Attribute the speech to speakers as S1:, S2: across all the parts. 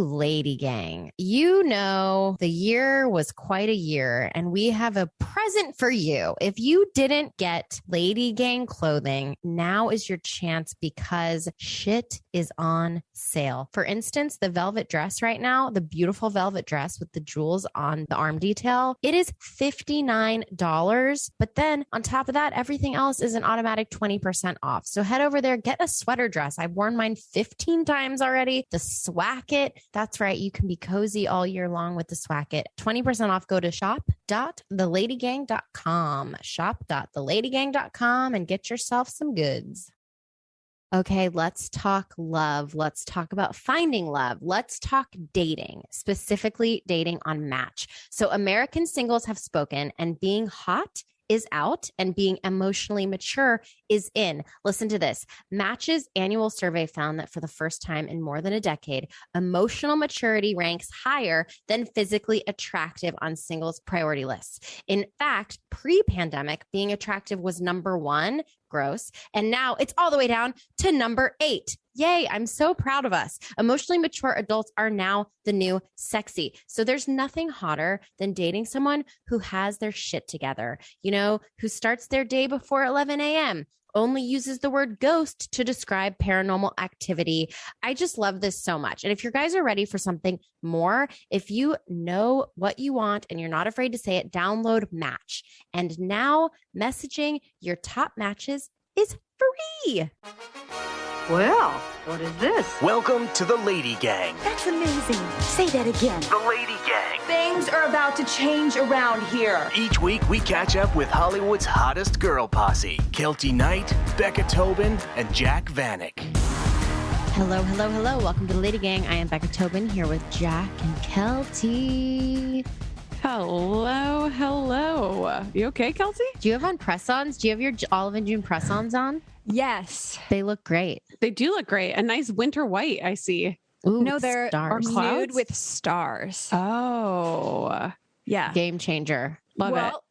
S1: Lady Gang, you know, the year was quite a year and we have a present for you. If you didn't get Lady Gang clothing, now is your chance because shit is on sale. For instance, the velvet dress right now, the beautiful velvet dress with the jewels on the arm detail, it is $59. But then on top of that, everything else is an automatic 20% off. So head over there, get a sweater dress. I've worn mine 15 times already. The Swacket. That's right. You can be cozy all year long with the Swacket. 20% off. Go to shop.theladygang.com. Shop.theladygang.com and get yourself some goods. Okay, let's talk love. Let's talk about finding love. Let's talk dating, specifically dating on Match. So American singles have spoken, and being hot is out and being emotionally mature is in. Listen to this. Match's annual survey found that for the first time in more than a decade, emotional maturity ranks higher than physically attractive on singles priority lists. In fact, pre-pandemic, being attractive was number one, gross, and now it's all the way down to number 8. Yay, I'm so proud of us. Emotionally mature adults are now the new sexy. So there's nothing hotter than dating someone who has their shit together, you know, who starts their day before 11 a.m., only uses the word ghost to describe paranormal activity. I just love this so much. And if you guys are ready for something more, if you know what you want and you're not afraid to say it, download Match. And now messaging your top matches is free.
S2: Well, what is this?
S3: Welcome to the Lady Gang.
S4: That's amazing. Say that again.
S3: The Lady Gang.
S4: Things are about to change around here.
S3: Each week we catch up with Hollywood's hottest girl posse, Kelty Knight, Becca Tobin, and Jack Vanek.
S1: Hello, hello, hello. Welcome to the Lady Gang. I am Becca Tobin here with Jack and Kelty.
S5: Hello, hello. You okay, Kelty?
S1: Do you have on press-ons? Do you have your Olive and June press-ons on?
S6: Yes.
S1: They look great.
S5: They do look great. A nice winter white, I see.
S1: Ooh,
S6: No, they're
S1: stars.
S6: nude with stars.
S5: Oh,
S6: Yeah.
S1: Game changer.
S5: love
S6: Well,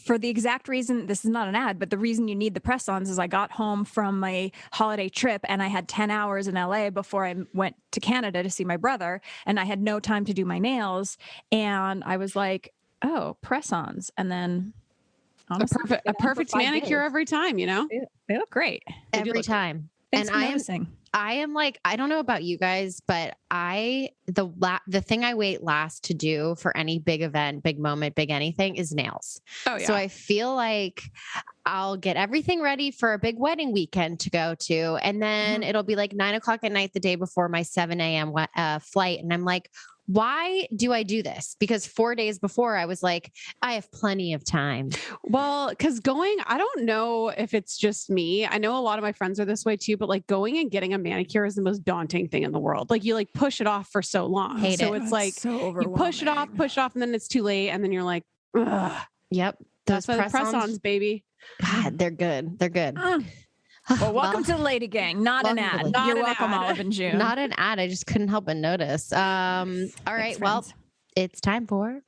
S6: for the exact reason, this is not an ad, but the reason you need the press-ons is I got home from my holiday trip and I had 10 hours in LA before I went to Canada to see my brother, and I had no time to do my nails. And I was like, oh, press-ons. And then honestly,
S5: a perfect manicure every time, you know?
S6: They look great.
S1: Every time.
S6: Thanks
S1: And
S6: for noticing.
S1: I am like, I don't know about you guys, but the thing I wait last to do for any big event, big moment, big anything is nails.
S5: Oh, yeah.
S1: So I feel like I'll get everything ready for a big wedding weekend to go to. And then it'll be like 9:00 at night, the day before my 7 a.m. Flight. And I'm like, why do I do this? Because 4 days before I was like, I have plenty of time.
S5: Well, because I don't know if it's just me. I know a lot of my friends are this way too, but like going and getting a manicure is the most daunting thing in the world. Like you like push it off for so long.
S1: Hate
S5: so
S1: it.
S5: it's like
S6: so
S5: you push it off, and then it's too late. And then you're like, ugh.
S1: Yep.
S5: That's why the press-ons, baby.
S1: God, they're good. They're good.
S6: Well, welcome to the Lady Gang. Not an
S1: welcome to
S6: ad.
S1: the-
S6: You're
S5: Not an
S6: welcome,
S5: ad.
S6: Olive and June.
S1: Not an ad. I just couldn't help but notice. All right. Well,
S6: friends.
S1: it's time for.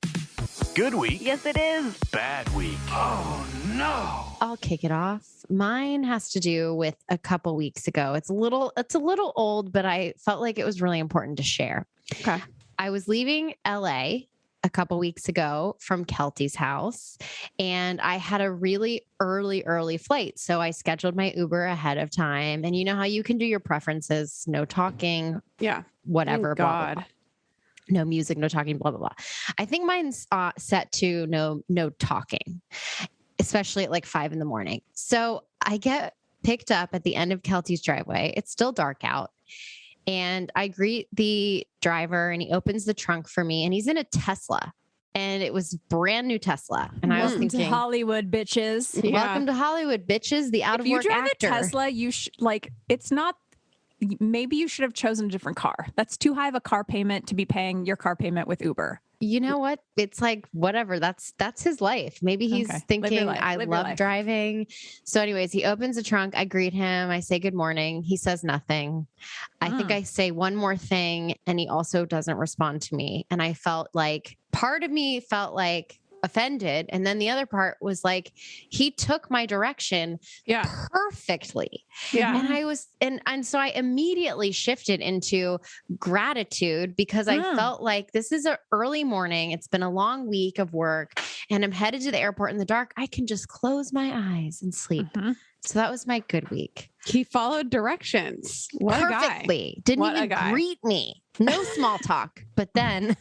S3: Good week.
S4: Yes, it is.
S3: Bad week. Oh, no.
S1: I'll kick it off. Mine has to do with a couple weeks ago. It's a little old, but I felt like it was really important to share.
S5: Okay.
S1: I was leaving LA a couple weeks ago from Kelty's house, and I had a really early flight. So I scheduled my Uber ahead of time. And you know how you can do your preferences, no talking,
S5: Yeah.
S1: whatever,
S5: Thank
S1: blah, blah,
S5: God.
S1: blah. No music, no talking, blah, blah, blah. I think mine's set to no talking, especially at like 5 a.m. So I get picked up at the end of Kelty's driveway. It's still dark out. And I greet the driver and he opens the trunk for me and he's in a Tesla. And it was brand new Tesla. And I was
S6: Welcome to
S1: thinking,
S6: Hollywood, bitches.
S5: Yeah.
S1: welcome to Hollywood, bitches, the out
S6: If
S1: of
S6: you
S1: work
S6: drive
S1: actor.
S6: a Tesla, you it's not, maybe you should have chosen a different car. That's too high of a car payment to be paying your car payment with Uber.
S1: You know what? It's like, whatever. That's his life. Maybe he's
S6: Okay. Live your
S1: thinking,
S6: life.
S1: I
S6: Live your
S1: love
S6: life.
S1: driving. So anyways, he opens the trunk. I greet him. I say good morning. He says nothing. I think I say one more thing and he also doesn't respond to me. And I felt like, part of me felt like, offended. And then the other part was like, he took my direction perfectly.
S5: Yeah.
S1: And I was, and so I immediately shifted into gratitude because I felt like this is an early morning. It's been a long week of work and I'm headed to the airport in the dark. I can just close my eyes and sleep. So that was my good week.
S5: He followed directions. What
S1: Perfectly.
S5: a guy.
S1: Didn't
S5: What a
S1: even
S5: guy.
S1: greet me. No small talk. But then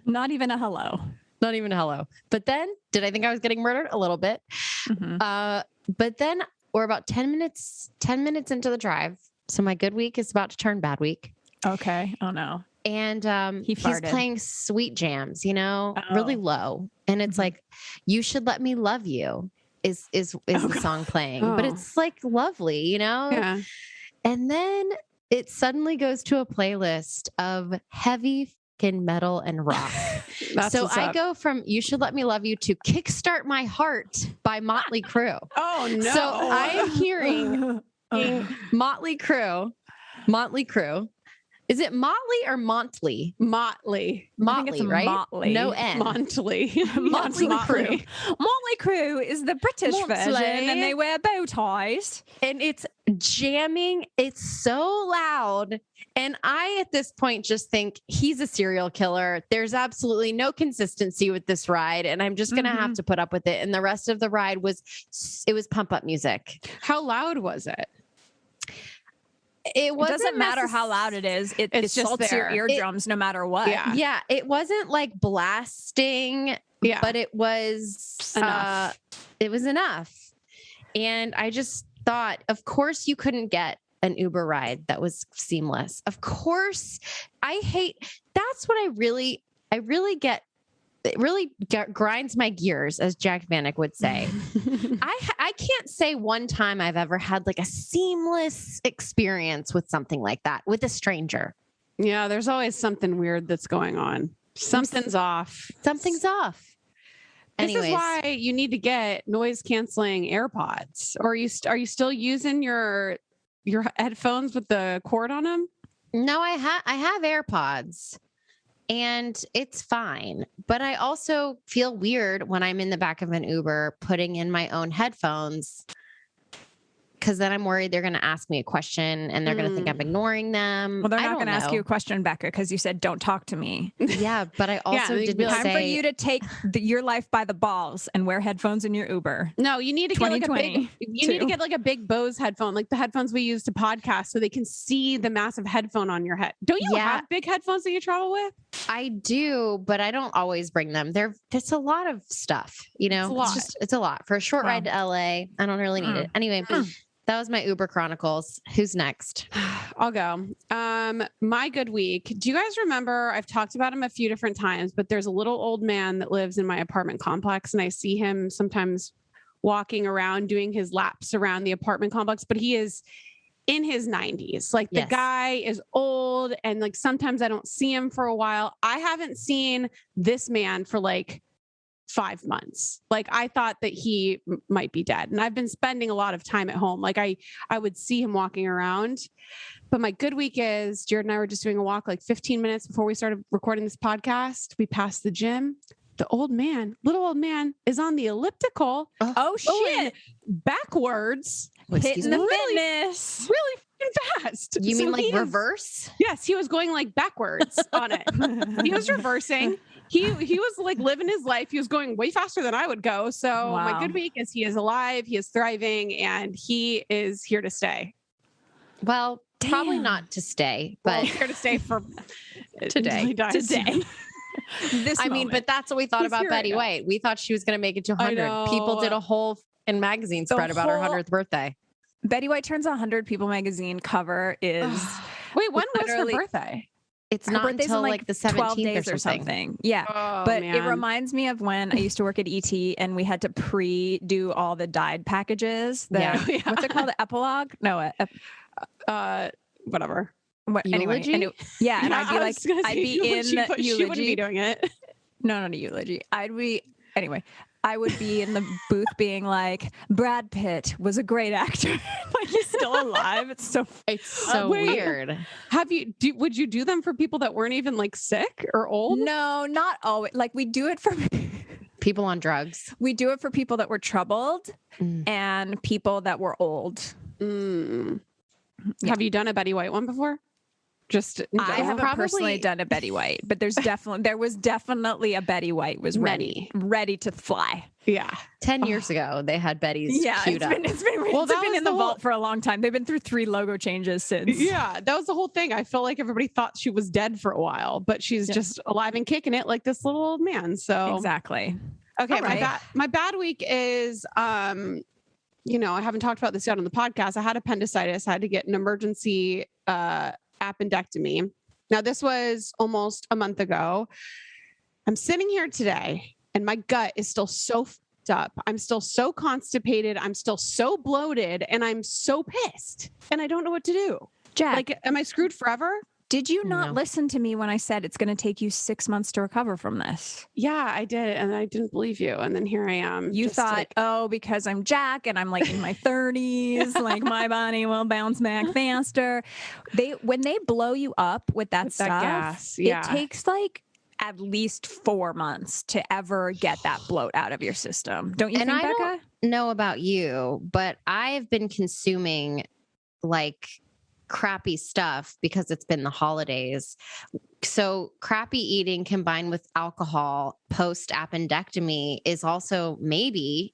S6: Not even a hello.
S1: not even a hello. But then did I think I was getting murdered? A little bit. But then we're about 10 minutes into the drive. So my good week is about to turn bad week.
S6: Okay. Oh no.
S1: And he's
S6: farted.
S1: playing sweet jams, really low. And it's like, You Should Let Me Love You is the song playing. But it's like lovely,
S5: Yeah.
S1: And then it suddenly goes to a playlist of heavy fucking metal and rock. So I go from You Should Let Me Love You to Kickstart My Heart by Motley Crue.
S5: Oh no.
S1: So I'm hearing Motley Crue. Is it Motley or Montley?
S5: Motley.
S6: I think it's
S1: right?
S6: Motley.
S1: No N.
S5: Montley.
S6: Motley
S5: Motley.
S6: Crue. Motley Crue is the British version, and they wear bow ties.
S1: And it's jamming. It's so loud. And I, at this point, just think he's a serial killer. There's absolutely no consistency with this ride. And I'm just going to have to put up with it. And the rest of the ride was pump up music.
S5: How loud was it?
S1: It
S6: doesn't matter how loud it is. It
S5: It's just
S6: assaults your
S5: there.
S6: eardrums no matter what.
S5: Yeah.
S1: Yeah. It wasn't like blasting, but it was
S5: Enough.
S1: It was enough. And I just thought, of course you couldn't get an Uber ride that was seamless. Of course. That's what I really get. It really grinds my gears, as Jack Vanek would say. I can't say one time I've ever had like a seamless experience with something like that with a stranger.
S5: Yeah, there's always something weird that's going on. Something's off.
S1: Something's off.
S5: This is why you need to get noise canceling AirPods. Or are you still using your headphones with the cord on them?
S1: No, I have AirPods. And it's fine. But I also feel weird when I'm in the back of an Uber putting in my own headphones because then I'm worried they're going to ask me a question and they're going to think I'm ignoring them.
S6: Well, they're not going to ask you a question, Becca, because you said, don't talk to me.
S1: Yeah, but I also didn't
S6: time
S1: say...
S6: for you to take your life by the balls and wear headphones in your Uber.
S5: No, you need to get like a big Bose headphone, like the headphones we use to podcast so they can see the massive headphone on your head. Don't you have big headphones that you travel with?
S1: I do, but I don't always bring them. It's a lot of stuff, It's a lot. For a short ride to LA, I don't really need it. Anyway, that was my Uber Chronicles. Who's next?
S5: I'll go. My good week. Do you guys remember? I've talked about him a few different times, but there's a little old man that lives in my apartment complex, and I see him sometimes walking around doing his laps around the apartment complex, but he is in his 90s. Like the guy is old, and like sometimes I don't see him for a while. I haven't seen this man for like 5 months. Like I thought that he might be dead, and I've been spending a lot of time at home. Like I would see him walking around. But my good week is Jared and I were just doing a walk like 15 minutes before we started recording this podcast. We passed the gym. The little old man is on the elliptical.
S6: Oh shit.
S5: Backwards.
S6: Hitting the fitness.
S5: Really fucking fast.
S1: You mean like reverse?
S5: Yes, he was going like backwards on it. He was reversing. He was like living his life. He was going way faster than I would go. So my good week is he is alive, he is thriving, and he is here to stay.
S1: Well, probably not to stay, but
S5: here to stay for
S1: today. But that's what we thought about Betty White. We thought she was going to make it to 100. People did a whole magazine spread about her 100th birthday.
S6: Betty White Turns 100 People magazine cover is...
S5: Wait, when was her birthday?
S1: It's not until like the 17th
S6: 12 days or something. Yeah. But it reminds me of when I used to work at ET and we had to pre-do all the dyed packages. What's it called? The epilogue? No.
S5: Whatever.
S6: Anyway. And I'd be like, I'd be in eulogy.
S5: She wouldn't be doing it.
S6: No, not a eulogy. I would be in the booth being like, Brad Pitt was a great actor. Like he's still alive. It's so
S1: weird.
S5: Would you do them for people that weren't even like sick or old?
S6: No, not always. Like we do it for
S1: People on drugs.
S6: We do it for people that were troubled and people that were old.
S5: Yeah. Have you done a Betty White one before?
S6: I haven't personally done a Betty White, but there was definitely a Betty White was ready to fly.
S5: Yeah.
S1: 10 years ago, they had Betty's queued up.
S6: It's been in the vault for a long time. They've been through 3 logo changes since.
S5: Yeah, that was the whole thing. I feel like everybody thought she was dead for a while, but she's just alive and kicking it like this little old man. So
S6: exactly.
S5: Okay,
S6: right.
S5: my bad week is I haven't talked about this yet on the podcast. I had appendicitis. I had to get an emergency appendectomy. Now, this was almost a month ago. I'm sitting here today and my gut is still so fucked up. I'm still so constipated. I'm still so bloated and I'm so pissed and I don't know what to do.
S6: Jack,
S5: Like, am I screwed forever?
S6: did you not listen to me when I said it's going to take you 6 months to recover from this?
S5: Yeah, I did. And I didn't believe you. And then here I am.
S6: You thought, because I'm Jack and I'm like in my 30s, like my body will bounce back faster. When they blow you up with that stuff,
S5: gas,
S6: it takes like at least 4 months to ever get that bloat out of your system. Don't you think, Becca?
S1: Don't know about you, but I've been consuming like crappy stuff because it's been the holidays. So crappy eating combined with alcohol post appendectomy is also maybe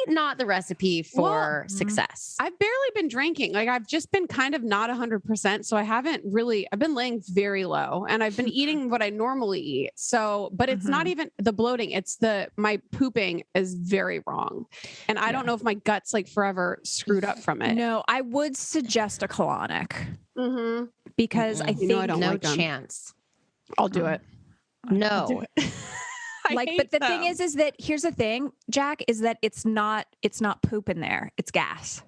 S1: not the recipe for success.
S5: I've barely been drinking. Like I've just been kind of not 100%. So I've been laying very low and I've been eating what I normally eat. So, but it's not even the bloating. It's my pooping is very wrong. And I don't know if my gut's like forever screwed up from it.
S6: No, I would suggest a colonic because I think
S5: I don't
S1: no
S5: like them.
S1: chance.
S5: I'll do it.
S1: No.
S6: But the thing is that here's the thing, Jack, is that it's not poop in there. It's gas.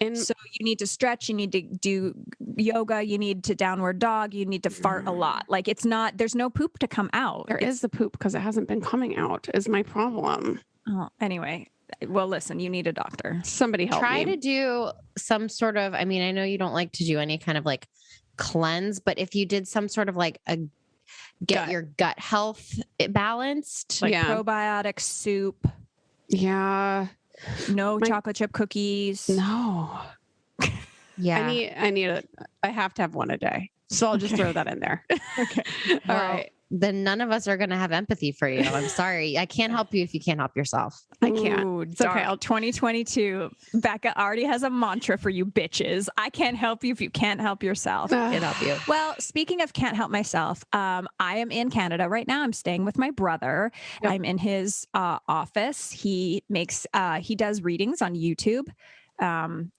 S5: And
S6: So you need to stretch, you need to do yoga, you need to downward dog, you need to fart a lot. Like there's no poop to come out.
S5: there is the poop because it hasn't been coming out is my problem.
S6: Oh, anyway. Well, listen, you need a doctor.
S5: Somebody help
S1: Try
S5: me.
S1: to do some sort of, I mean, I know you don't like to do any kind of like cleanse, but if you did some sort of like get your gut health balanced.
S6: Like probiotic soup,
S5: Yeah.
S6: no chocolate chip cookies.
S5: No.
S1: Yeah.
S5: I have to have one a day. So I'll just throw that in there.
S6: Okay.
S5: All right.
S1: Then none of us are going to have empathy for you. I'm sorry. I can't help you if you can't help yourself.
S5: I can't.
S6: Ooh,
S5: It's okay.
S6: dark. 2022. Becca already has a mantra for you bitches. I can't help you if you can't help yourself.
S1: Can't help you.
S6: Well, speaking of can't help myself, I am in Canada right now. I'm staying with my brother.
S5: Yep.
S6: I'm in his office. He does readings on YouTube.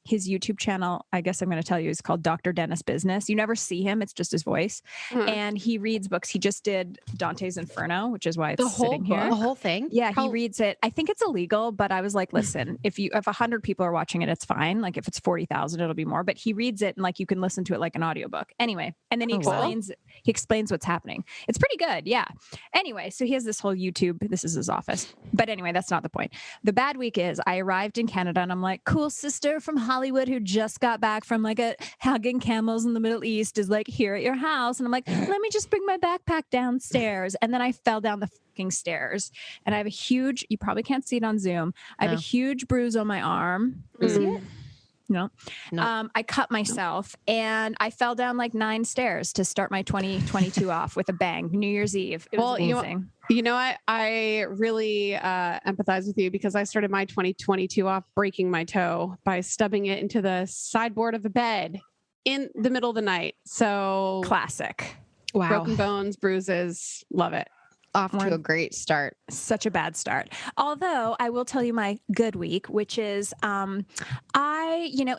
S6: His YouTube channel, I guess I'm going to tell you, is called Dr. Dennis Business. You never see him. It's just his voice. And he reads books. He just did Dante's Inferno, which is why it's sitting here.
S1: The whole thing?
S6: Yeah, he reads it. I think it's illegal, but I was like, listen, if 100 people are watching it, it's fine. Like if it's 40,000, it'll be more, but he reads it and like you can listen to it like an audiobook. Anyway, and then he explains what's happening. It's pretty good. Yeah. Anyway, so he has this whole YouTube. This is his office. But anyway, that's not the point. The bad week is I arrived in Canada and I'm like, cool sister from Hollywood who just got back from like a hugging camels in the Middle East is like here at your house. And I'm like, let me just bring my backpack downstairs. And then I fell down the fucking stairs and I have you probably can't see it on Zoom. I have a huge bruise on my arm. See it? No. I cut myself and I fell down like 9 stairs to start my 2022 off with a bang. New Year's Eve. It was amazing.
S5: You know what? I really empathize with you because I started my 2022 off breaking my toe by stubbing it into the sideboard of a bed in the middle of the night. So
S6: Classic.
S1: Wow.
S5: broken bones, bruises, love it.
S1: Off to a great start.
S6: Such a bad start. Although I will tell you my good week, which is in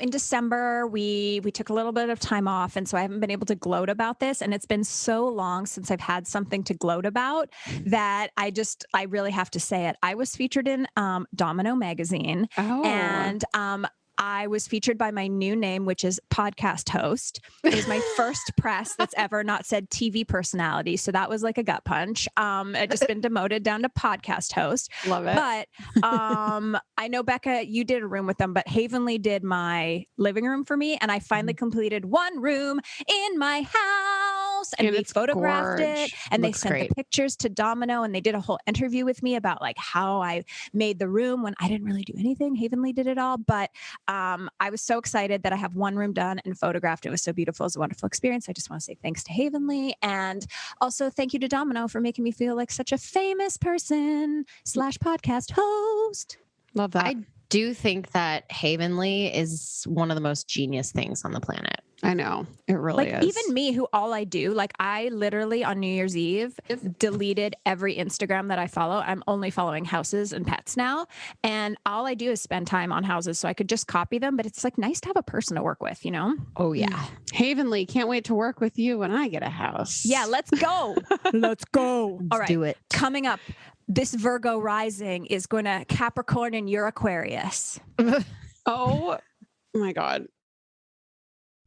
S6: December, we took a little bit of time off. And so I haven't been able to gloat about this. And it's been so long since I've had something to gloat about that I really have to say it. I was featured in Domino magazine and I was featured by my new name, which is podcast host. It was my first press that's ever not said TV personality. So that was like a gut punch. I'd just been demoted down to podcast host.
S5: Love it.
S6: But I know, Becca, you did a room with them, but Havenly did my living room for me. And I finally completed one room in my house. and we
S5: it's
S6: photographed it,
S5: gorge.
S6: and they
S5: Looks
S6: sent
S5: great.
S6: the pictures to Domino, and they did a whole interview with me about like how I made the room when I didn't really do anything. Havenly did it all, but I was so excited that I have one room done and photographed. It was so beautiful. It was a wonderful experience. I just want to say thanks to Havenly, and also thank you to Domino for making me feel like such a famous person / podcast host.
S5: Love that.
S1: I do think that Havenly is one of the most genius things on the planet.
S5: I know. It really
S6: Like
S5: is.
S6: even me, who all I do, like I literally on New Year's Eve deleted every Instagram that I follow. I'm only following houses and pets now. And all I do is spend time on houses. So I could just copy them, but it's like nice to have a person to work with, you know?
S1: Oh yeah.
S5: Havenly, can't wait to work with you when I get a house.
S6: Yeah, let's go. Let's go. All right.
S1: Do it.
S6: Coming up, this Virgo rising is going to Capricorn in your Aquarius.
S5: Oh my God.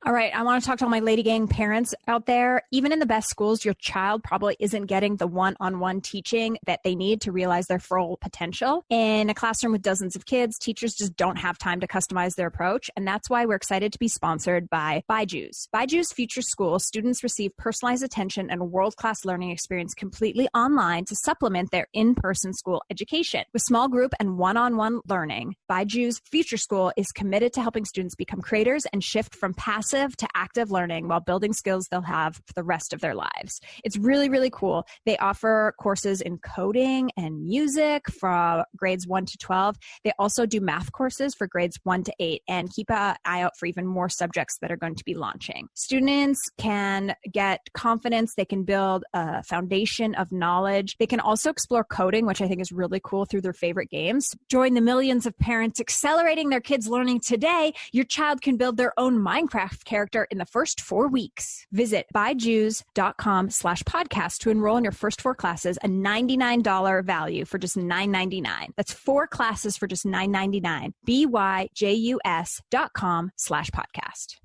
S6: All right. I want to talk to all my LadyGang parents out there. Even in the best schools, your child probably isn't getting the one-on-one teaching that they need to realize their full potential. In a classroom with dozens of kids, teachers just don't have time to customize their approach. And that's why we're excited to be sponsored by Byju's. Byju's Future School, students receive personalized attention and a world-class learning experience completely online to supplement their in-person school education. With small group and one-on-one learning, Byju's Future School is committed to helping students become creators and shift from passive to active learning while building skills they'll have for the rest of their lives. It's really, really cool. They offer courses in coding and music for grades 1 to 12. They also do math courses for grades 1 to 8, and keep an eye out for even more subjects that are going to be launching. Students can get confidence. They can build a foundation of knowledge. They can also explore coding, which I think is really cool, through their favorite games. Join the millions of parents accelerating their kids' learning today. Your child can build their own Minecraft character in the first 4 weeks. Visit byju's.com/podcast to enroll in your first 4 classes, a $99 value for just $9.99. That's 4 classes for just $9.99. byjus.com/podcast.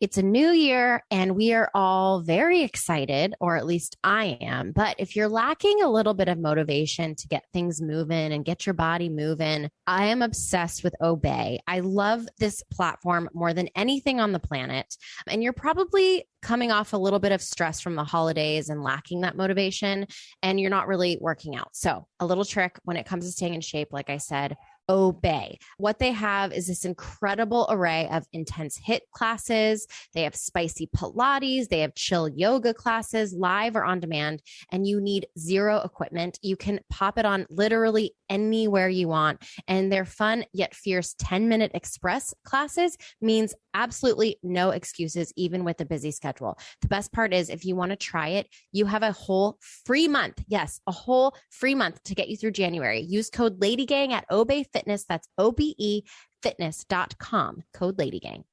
S1: It's a new year and we are all very excited, or at least I am. But if you're lacking a little bit of motivation to get things moving and get your body moving, I am obsessed with Obey. I love this platform more than anything on the planet. And you're probably coming off a little bit of stress from the holidays and lacking that motivation, and you're not really working out. So a little trick when it comes to staying in shape, like I said, Obey. What they have is this incredible array of intense HIIT classes. They have spicy Pilates. They have chill yoga classes, live or on demand, and you need zero equipment. You can pop it on literally anywhere you want. And their fun yet fierce 10-minute express classes means absolutely no excuses, even with a busy schedule. The best part is if you want to try it, you have a whole free month. Yes, a whole free month to get you through January. Use code LadyGang at Obey Fitness. That's OBEfitness.com. Code LadyGang.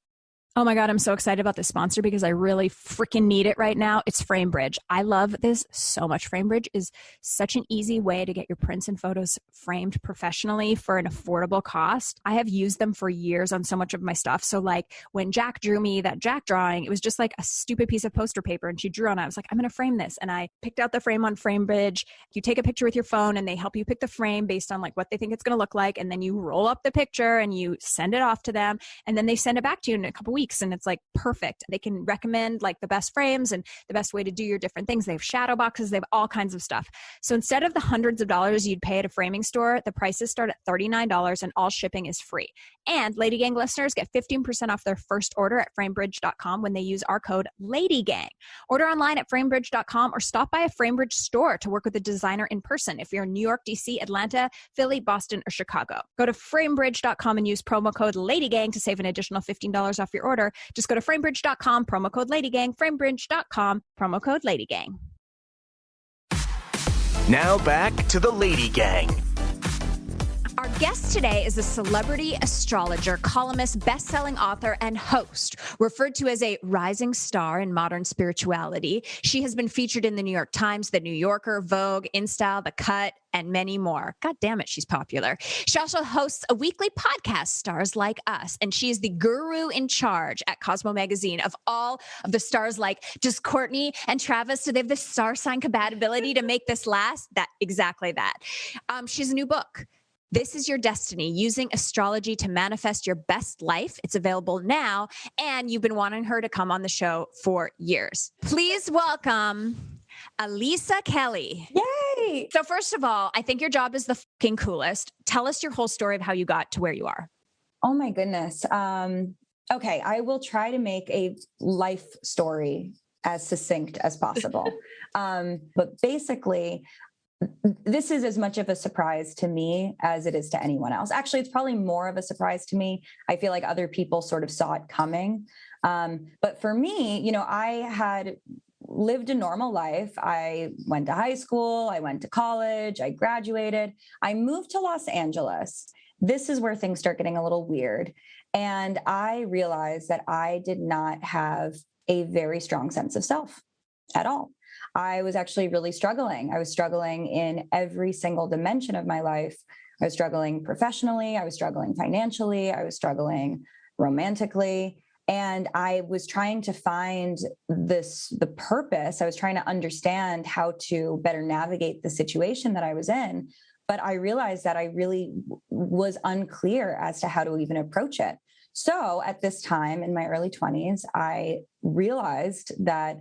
S6: Oh my God, I'm so excited about this sponsor because I really freaking need it right now. It's FrameBridge. I love this so much. FrameBridge is such an easy way to get your prints and photos framed professionally for an affordable cost. I have used them for years on so much of my stuff. So like when Jack drew me that Jack drawing, it was just like a stupid piece of poster paper and she drew on it. I was like, I'm going to frame this. And I picked out the frame on FrameBridge. You take a picture with your phone and they help you pick the frame based on like what they think it's going to look like. And then you roll up the picture and you send it off to them. And then they send it back to you in a couple weeks. And it's like perfect. They can recommend like the best frames and the best way to do your different things. They have shadow boxes. They have all kinds of stuff. So instead of the hundreds of dollars you'd pay at a framing store, the prices start at $39 and all shipping is free. And LadyGang listeners get 15% off their first order at framebridge.com when they use our code LadyGang. Order online at framebridge.com or stop by a FrameBridge store to work with a designer in person if you're in New York, DC, Atlanta, Philly, Boston, or Chicago. Go to framebridge.com and use promo code LadyGang to save an additional $15 off your order. Just go to framebridge.com, promo code LadyGang, framebridge.com, promo code LadyGang.
S3: Now back to the Lady Gang.
S6: Our guest today is a celebrity astrologer, columnist, best-selling author, and host, referred to as a rising star in modern spirituality. She has been featured in the New York Times, the New Yorker, Vogue, InStyle, The Cut, and many more. God damn it, she's popular. She also hosts a weekly podcast, Stars Like Us, and she is the guru in charge at Cosmo Magazine of all of the stars like, does Courtney and Travis, do they have the star sign compatibility to make this last? That exactly that. She has a new book. This is your destiny, using astrology to manifest your best life. It's available now, and you've been wanting her to come on the show for years. Please welcome Alisa Kelly.
S7: Yay!
S6: So first of all, I think your job is the fucking coolest. Tell us your whole story of how you got to where you are.
S7: Oh my goodness. Okay, I will try to make a life story as succinct as possible. But basically, this is as much of a surprise to me as it is to anyone else. Actually, it's probably more of a surprise to me. I feel like other people sort of saw it coming. But for me, I had lived a normal life. I went to high school, I went to college, I graduated, I moved to Los Angeles. This is where things start getting a little weird. And I realized that I did not have a very strong sense of self at all. I was actually really struggling. I was struggling in every single dimension of my life. I was struggling professionally. I was struggling financially. I was struggling romantically. And I was trying to find the purpose. I was trying to understand how to better navigate the situation that I was in. But I realized that I really was unclear as to how to even approach it. So at this time in my early 20s, I realized that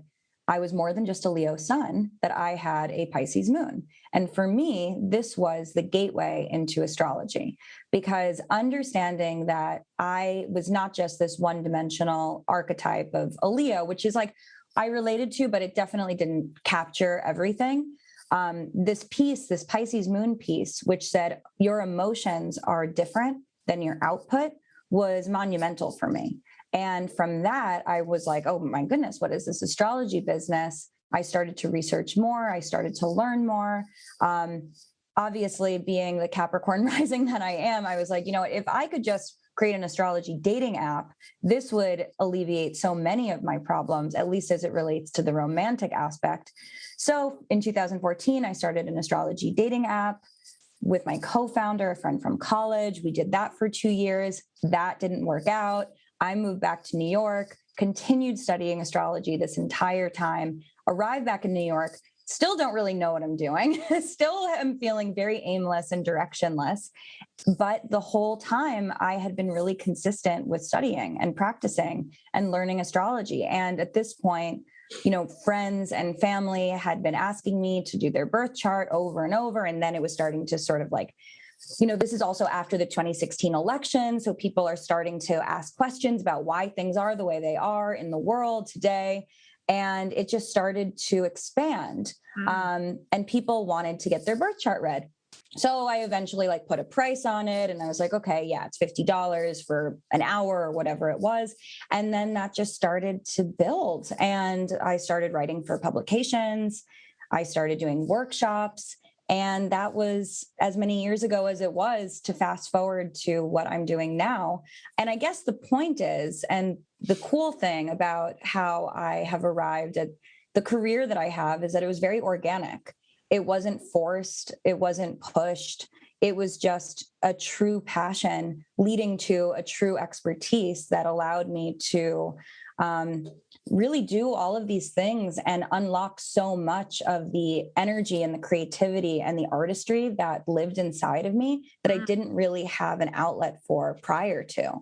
S7: I was more than just a Leo sun, that I had a Pisces moon. And for me, this was the gateway into astrology, because understanding that I was not just this one-dimensional archetype of a Leo, which is like I related to, but it definitely didn't capture everything. This piece, this Pisces moon piece, which said your emotions are different than your output, was monumental for me. And from that, I was like, oh my goodness, what is this astrology business? I started to research more. I started to learn more. Obviously, being the Capricorn rising that I am, I was like, if I could just create an astrology dating app, this would alleviate so many of my problems, at least as it relates to the romantic aspect. So in 2014, I started an astrology dating app with my co-founder, a friend from college. We did that for 2 years. That didn't work out. I moved back to New York, continued studying astrology this entire time, arrived back in New York, still don't really know what I'm doing, still am feeling very aimless and directionless. But the whole time I had been really consistent with studying and practicing and learning astrology. And at this point, friends and family had been asking me to do their birth chart over and over. And then it was starting to sort of like, this is also after the 2016 election. So people are starting to ask questions about why things are the way they are in the world today. And it just started to expand. And people wanted to get their birth chart read. So I eventually put a price on it. And I was like, okay, yeah, it's $50 for an hour or whatever it was. And then that just started to build. And I started writing for publications. I started doing workshops. And that was as many years ago as it was to fast forward to what I'm doing now. And I guess the point is, and the cool thing about how I have arrived at the career that I have, is that it was very organic. It wasn't forced. It wasn't pushed. It was just a true passion leading to a true expertise that allowed me to really do all of these things and unlock so much of the energy and the creativity and the artistry that lived inside of me that I didn't really have an outlet for prior to.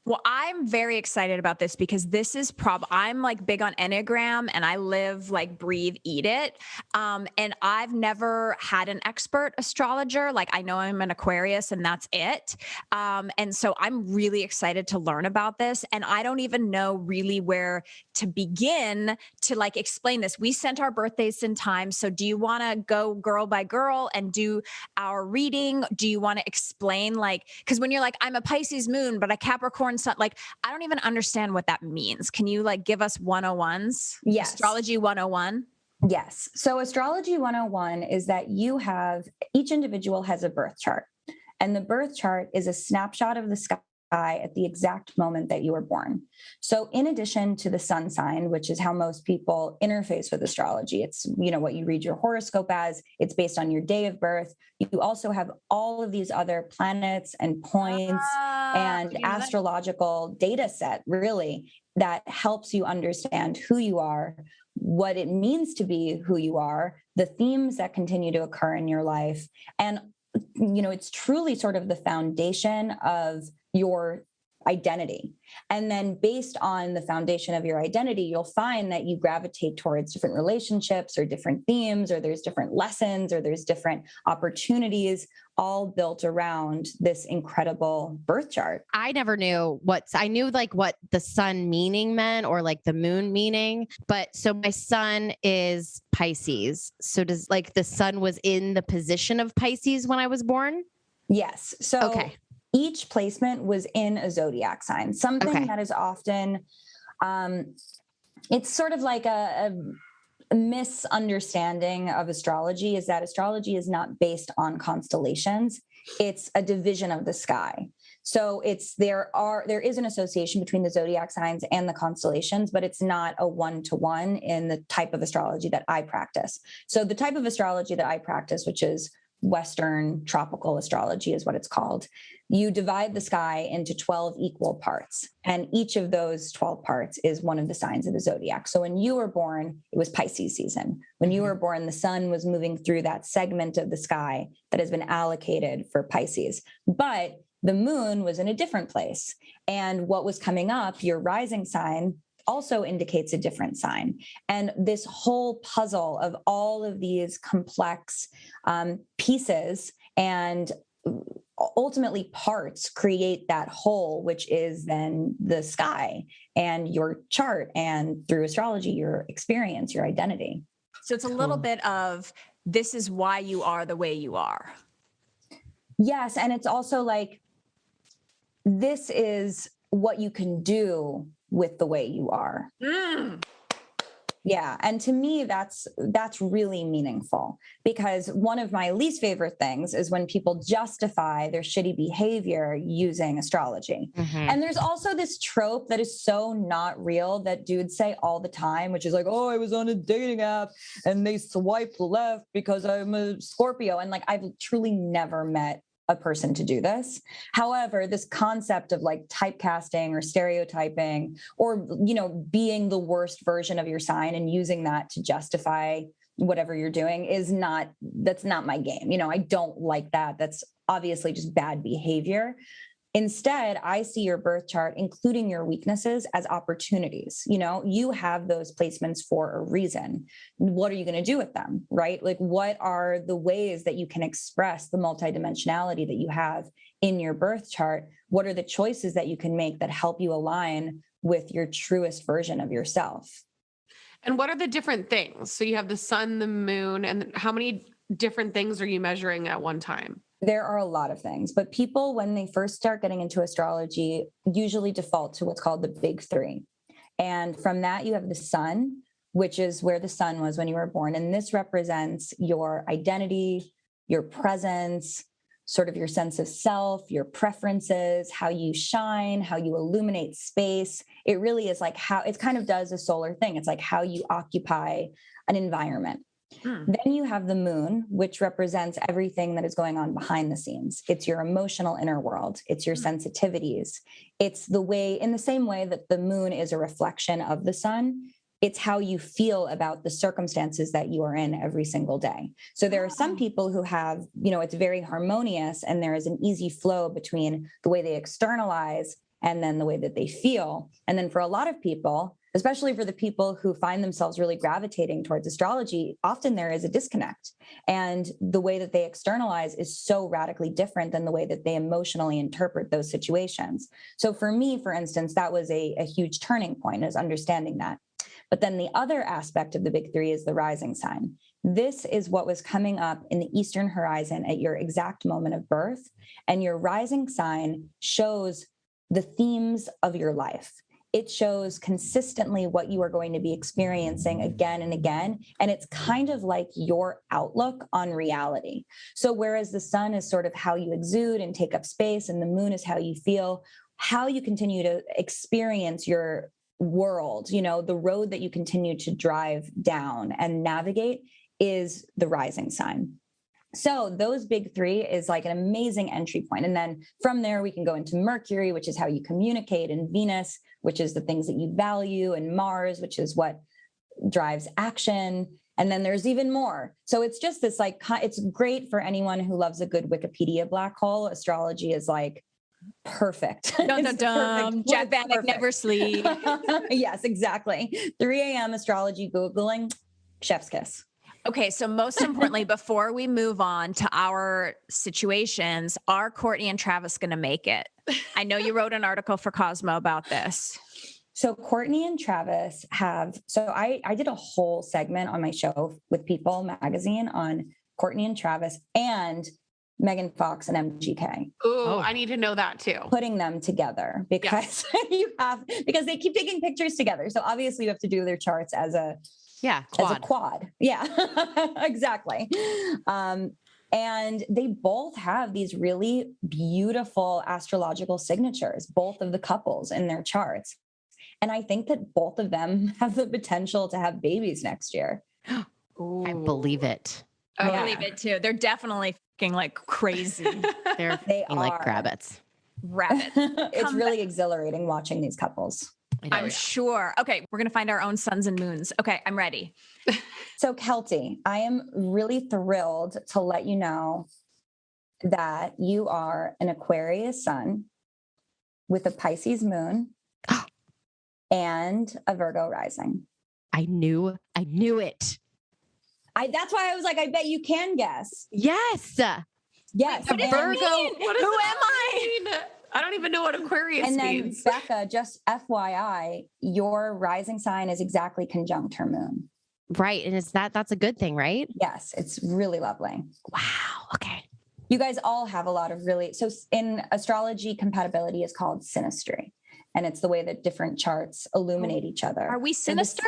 S6: Well, I'm very excited about this because this is I'm big on Enneagram, and I live, breathe, eat it. And I've never had an expert astrologer. I know I'm an Aquarius and that's it. And so I'm really excited to learn about this. And I don't even know really where to begin to explain this. We sent our birthdays in time. So do you want to go girl by girl and do our reading? Do you want to explain because when you're I'm a Pisces moon, but a Capricorn sun, I don't even understand what that means. Can you give us 101s?
S7: Yes.
S6: Astrology 101.
S7: Yes. So astrology 101 is that each individual has a birth chart, and the birth chart is a snapshot of the sky at the exact moment that you were born. So in addition to the sun sign, which is how most people interface with astrology, it's, what you read your horoscope as, it's based on your day of birth. You also have all of these other planets and points and astrological data set, really, that helps you understand who you are, what it means to be who you are, the themes that continue to occur in your life, and it's truly sort of the foundation of your identity. And then based on the foundation of your identity, you'll find that you gravitate towards different relationships or different themes, or there's different lessons, or there's different opportunities, all built around this incredible birth chart.
S1: I never knew I knew like what the sun meaning meant or like the moon meaning. But so my sun is Pisces. So does like the sun was in the position of Pisces when I was born?
S7: Yes. So
S1: okay.
S7: Each placement was in a zodiac sign, something that is often, it's sort of like a misunderstanding of astrology, is that astrology is not based on constellations. It's a division of the sky. So there is an association between the zodiac signs and the constellations, but it's not a one-to-one in the type of astrology that I practice. So the type of astrology that I practice, which is Western tropical astrology is what it's called. You divide the sky into 12 equal parts, and each of those 12 parts is one of the signs of the zodiac. So when you were born, it was Pisces season. When you were born, the sun was moving through that segment of the sky that has been allocated for Pisces. But the moon was in a different place. And what was coming up, your rising sign, also indicates a different sign. And this whole puzzle of all of these complex pieces and ultimately parts create that whole, which is then the sky and your chart, and through astrology, your experience, your identity.
S6: So it's a little bit of, this is why you are the way you are.
S7: Yes. And it's also like, this is what you can do with the way you are. Yeah. And to me, that's really meaningful, because one of my least favorite things is when people justify their shitty behavior using astrology. And there's also this trope that is so not real that dudes say all the time, which is like, oh, I was on a dating app and they swiped left because I'm a Scorpio. And like, I've truly never met a person to do this. However, this concept of like typecasting or stereotyping, or, being the worst version of your sign and using that to justify whatever you're doing that's not my game. I don't like that. That's obviously just bad behavior. Instead, I see your birth chart, including your weaknesses, as opportunities. You have those placements for a reason. What are you going to do with them, right? Like, what are the ways that you can express the multidimensionality that you have in your birth chart? What are the choices that you can make that help you align with your truest version of yourself?
S5: And what are the different things? So you have the sun, the moon, and how many different things are you measuring at one time?
S7: There are a lot of things, but people, when they first start getting into astrology, usually default to what's called the big three. And from that, you have the sun, which is where the sun was when you were born. And this represents your identity, your presence, sort of your sense of self, your preferences, how you shine, how you illuminate space. It really is like how it kind of does a solar thing. It's like how you occupy an environment. Then you have the moon, which represents everything that is going on behind the scenes. It's your emotional inner world. It's your sensitivities. It's the way, in the same way that the moon is a reflection of the sun, it's how you feel about the circumstances that you are in every single day. So there are some people who have, it's very harmonious, and there is an easy flow between the way they externalize and then the way that they feel. And then for a lot of people, especially for the people who find themselves really gravitating towards astrology, often there is a disconnect. And the way that they externalize is so radically different than the way that they emotionally interpret those situations. So for me, for instance, that was a huge turning point, is understanding that. But then the other aspect of the big three is the rising sign. This is what was coming up in the Eastern horizon at your exact moment of birth. And your rising sign shows the themes of your life. It shows consistently what you are going to be experiencing again and again. And it's kind of like your outlook on reality. So whereas the sun is sort of how you exude and take up space, and the moon is how you feel, how you continue to experience your world, the road that you continue to drive down and navigate, is the rising sign. So those big three is like an amazing entry point. And then from there, we can go into Mercury, which is how you communicate, and Venus, which is the things that you value, and Mars, which is what drives action. And then there's even more. So it's just this like, it's great for anyone who loves a good Wikipedia black hole. Astrology is like perfect.
S6: Dun,
S7: It's
S6: dun,
S7: perfect.
S6: Jack
S7: It's
S6: Vanek
S7: perfect.
S6: never sleep.
S7: Yes, exactly. 3 a.m. astrology Googling, chef's kiss.
S6: Okay, so most importantly, before we move on to our situations, are Courtney and Travis going to make it? I know you wrote an article for Cosmo about this.
S7: So Courtney and Travis I did a whole segment on my show with People magazine on Courtney and Travis and Megan Fox and MGK.
S5: Ooh, I need to know that too.
S7: Putting them together because because they keep taking pictures together. So obviously you have to do their charts as a quad. Yeah, exactly. And they both have these really beautiful astrological signatures, both of the couples in their charts. And I think that both of them have the potential to have babies next year.
S1: I believe it.
S6: I believe it too. They're definitely fucking like crazy.
S1: They are like rabbits.
S7: It's really exhilarating watching these couples.
S6: I'm sure. Okay, we're going to find our own suns and moons. Okay, I'm ready.
S7: So Kelty, I am really thrilled to let you know that you are an Aquarius sun with a Pisces moon and a Virgo rising.
S1: I knew it.
S7: That's why I was like, I bet you can guess.
S1: Yes.
S7: Yes.
S6: What does it mean? Who am I?
S5: I don't even know what Aquarius
S7: and then
S5: means.
S7: Becca, just FYI, your rising sign is exactly conjunct her moon.
S1: Right. And that's a good thing, right?
S7: Yes, it's really lovely.
S1: Wow. Okay.
S7: You guys all have a lot of so in astrology, compatibility is called synastry. And it's the way that different charts illuminate each other.
S6: Are we sinister?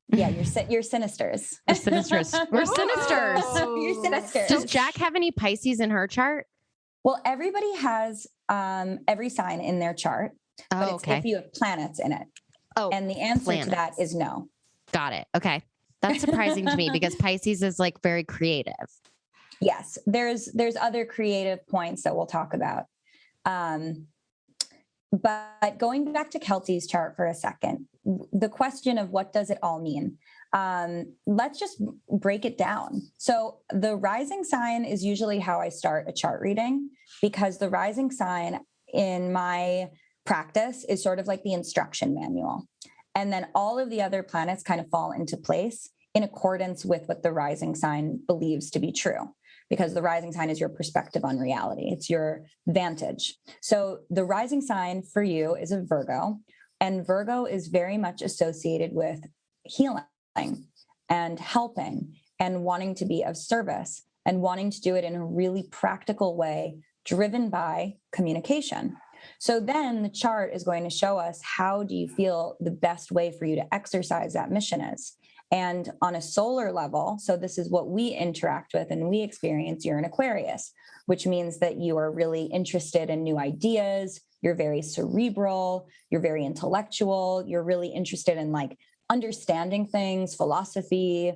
S7: Yeah, you're sinisters.
S1: We're sinisters. We're sinisters.
S7: You're sinisters.
S1: Does Jack have any Pisces in her chart?
S7: Well, everybody has every sign in their chart, but it's if you have planets in it.
S1: Oh,
S7: and the answer to that is no.
S1: Got it. Okay. That's surprising to me because Pisces is like very creative.
S7: Yes, there's other creative points that we'll talk about. But going back to Kelty's chart for a second, the question of what does it all mean? Let's just break it down. So the rising sign is usually how I start a chart reading because the rising sign in my practice is sort of like the instruction manual. And then all of the other planets kind of fall into place in accordance with what the rising sign believes to be true. Because the rising sign is your perspective on reality. It's your vantage. So the rising sign for you is a Virgo, and Virgo is very much associated with healing and helping and wanting to be of service and wanting to do it in a really practical way, driven by communication. So then the chart is going to show us how do you feel the best way for you to exercise that mission is. And on a solar level, so this is what we interact with and we experience, you're an Aquarius, which means that you are really interested in new ideas. You're very cerebral, you're very intellectual, you're really interested in like understanding things, philosophy,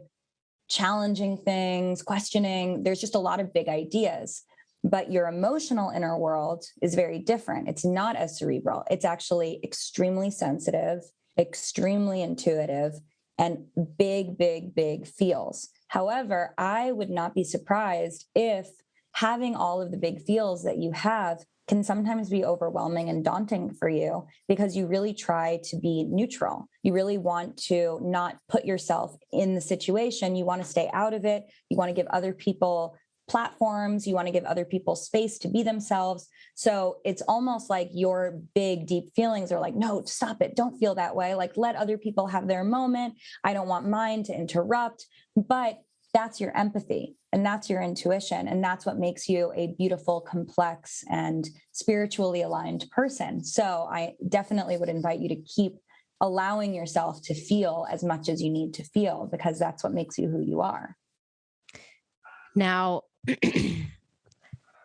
S7: challenging things, questioning. There's just a lot of big ideas. But your emotional inner world is very different. It's not as cerebral. It's actually extremely sensitive, extremely intuitive, and big, big, big feels. However, I would not be surprised if having all of the big feels that you have can sometimes be overwhelming and daunting for you because you really try to be neutral. You really want to not put yourself in the situation. You want to stay out of it. You want to give other people platforms. You want to give other people space to be themselves. So it's almost like your big, deep feelings are like, no, stop it. Don't feel that way. Like, let other people have their moment. I don't want mine to interrupt. But that's your empathy and that's your intuition. And that's what makes you a beautiful, complex, and spiritually aligned person. So I definitely would invite you to keep allowing yourself to feel as much as you need to feel, because that's what makes you who you are.
S1: Now,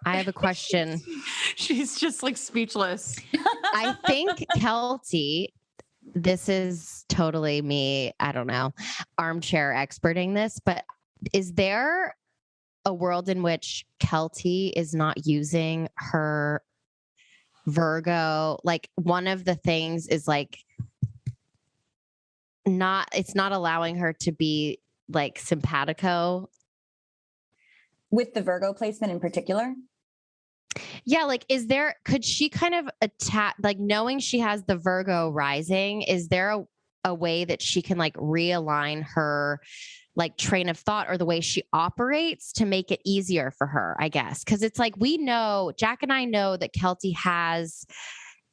S1: I have a question.
S5: She's just like speechless.
S1: I think Kelty, this is totally me, I don't know, armchair experting this, but is there a world in which Kelty is not using her Virgo? Like, one of the things is like, it's not allowing her to be like simpatico.
S7: With the Virgo placement in particular?
S1: Yeah, like could she kind of attack, like knowing she has the Virgo rising, is there a way that she can like realign her like train of thought or the way she operates to make it easier for her, I guess? Because it's like Jack and I know that Kelty has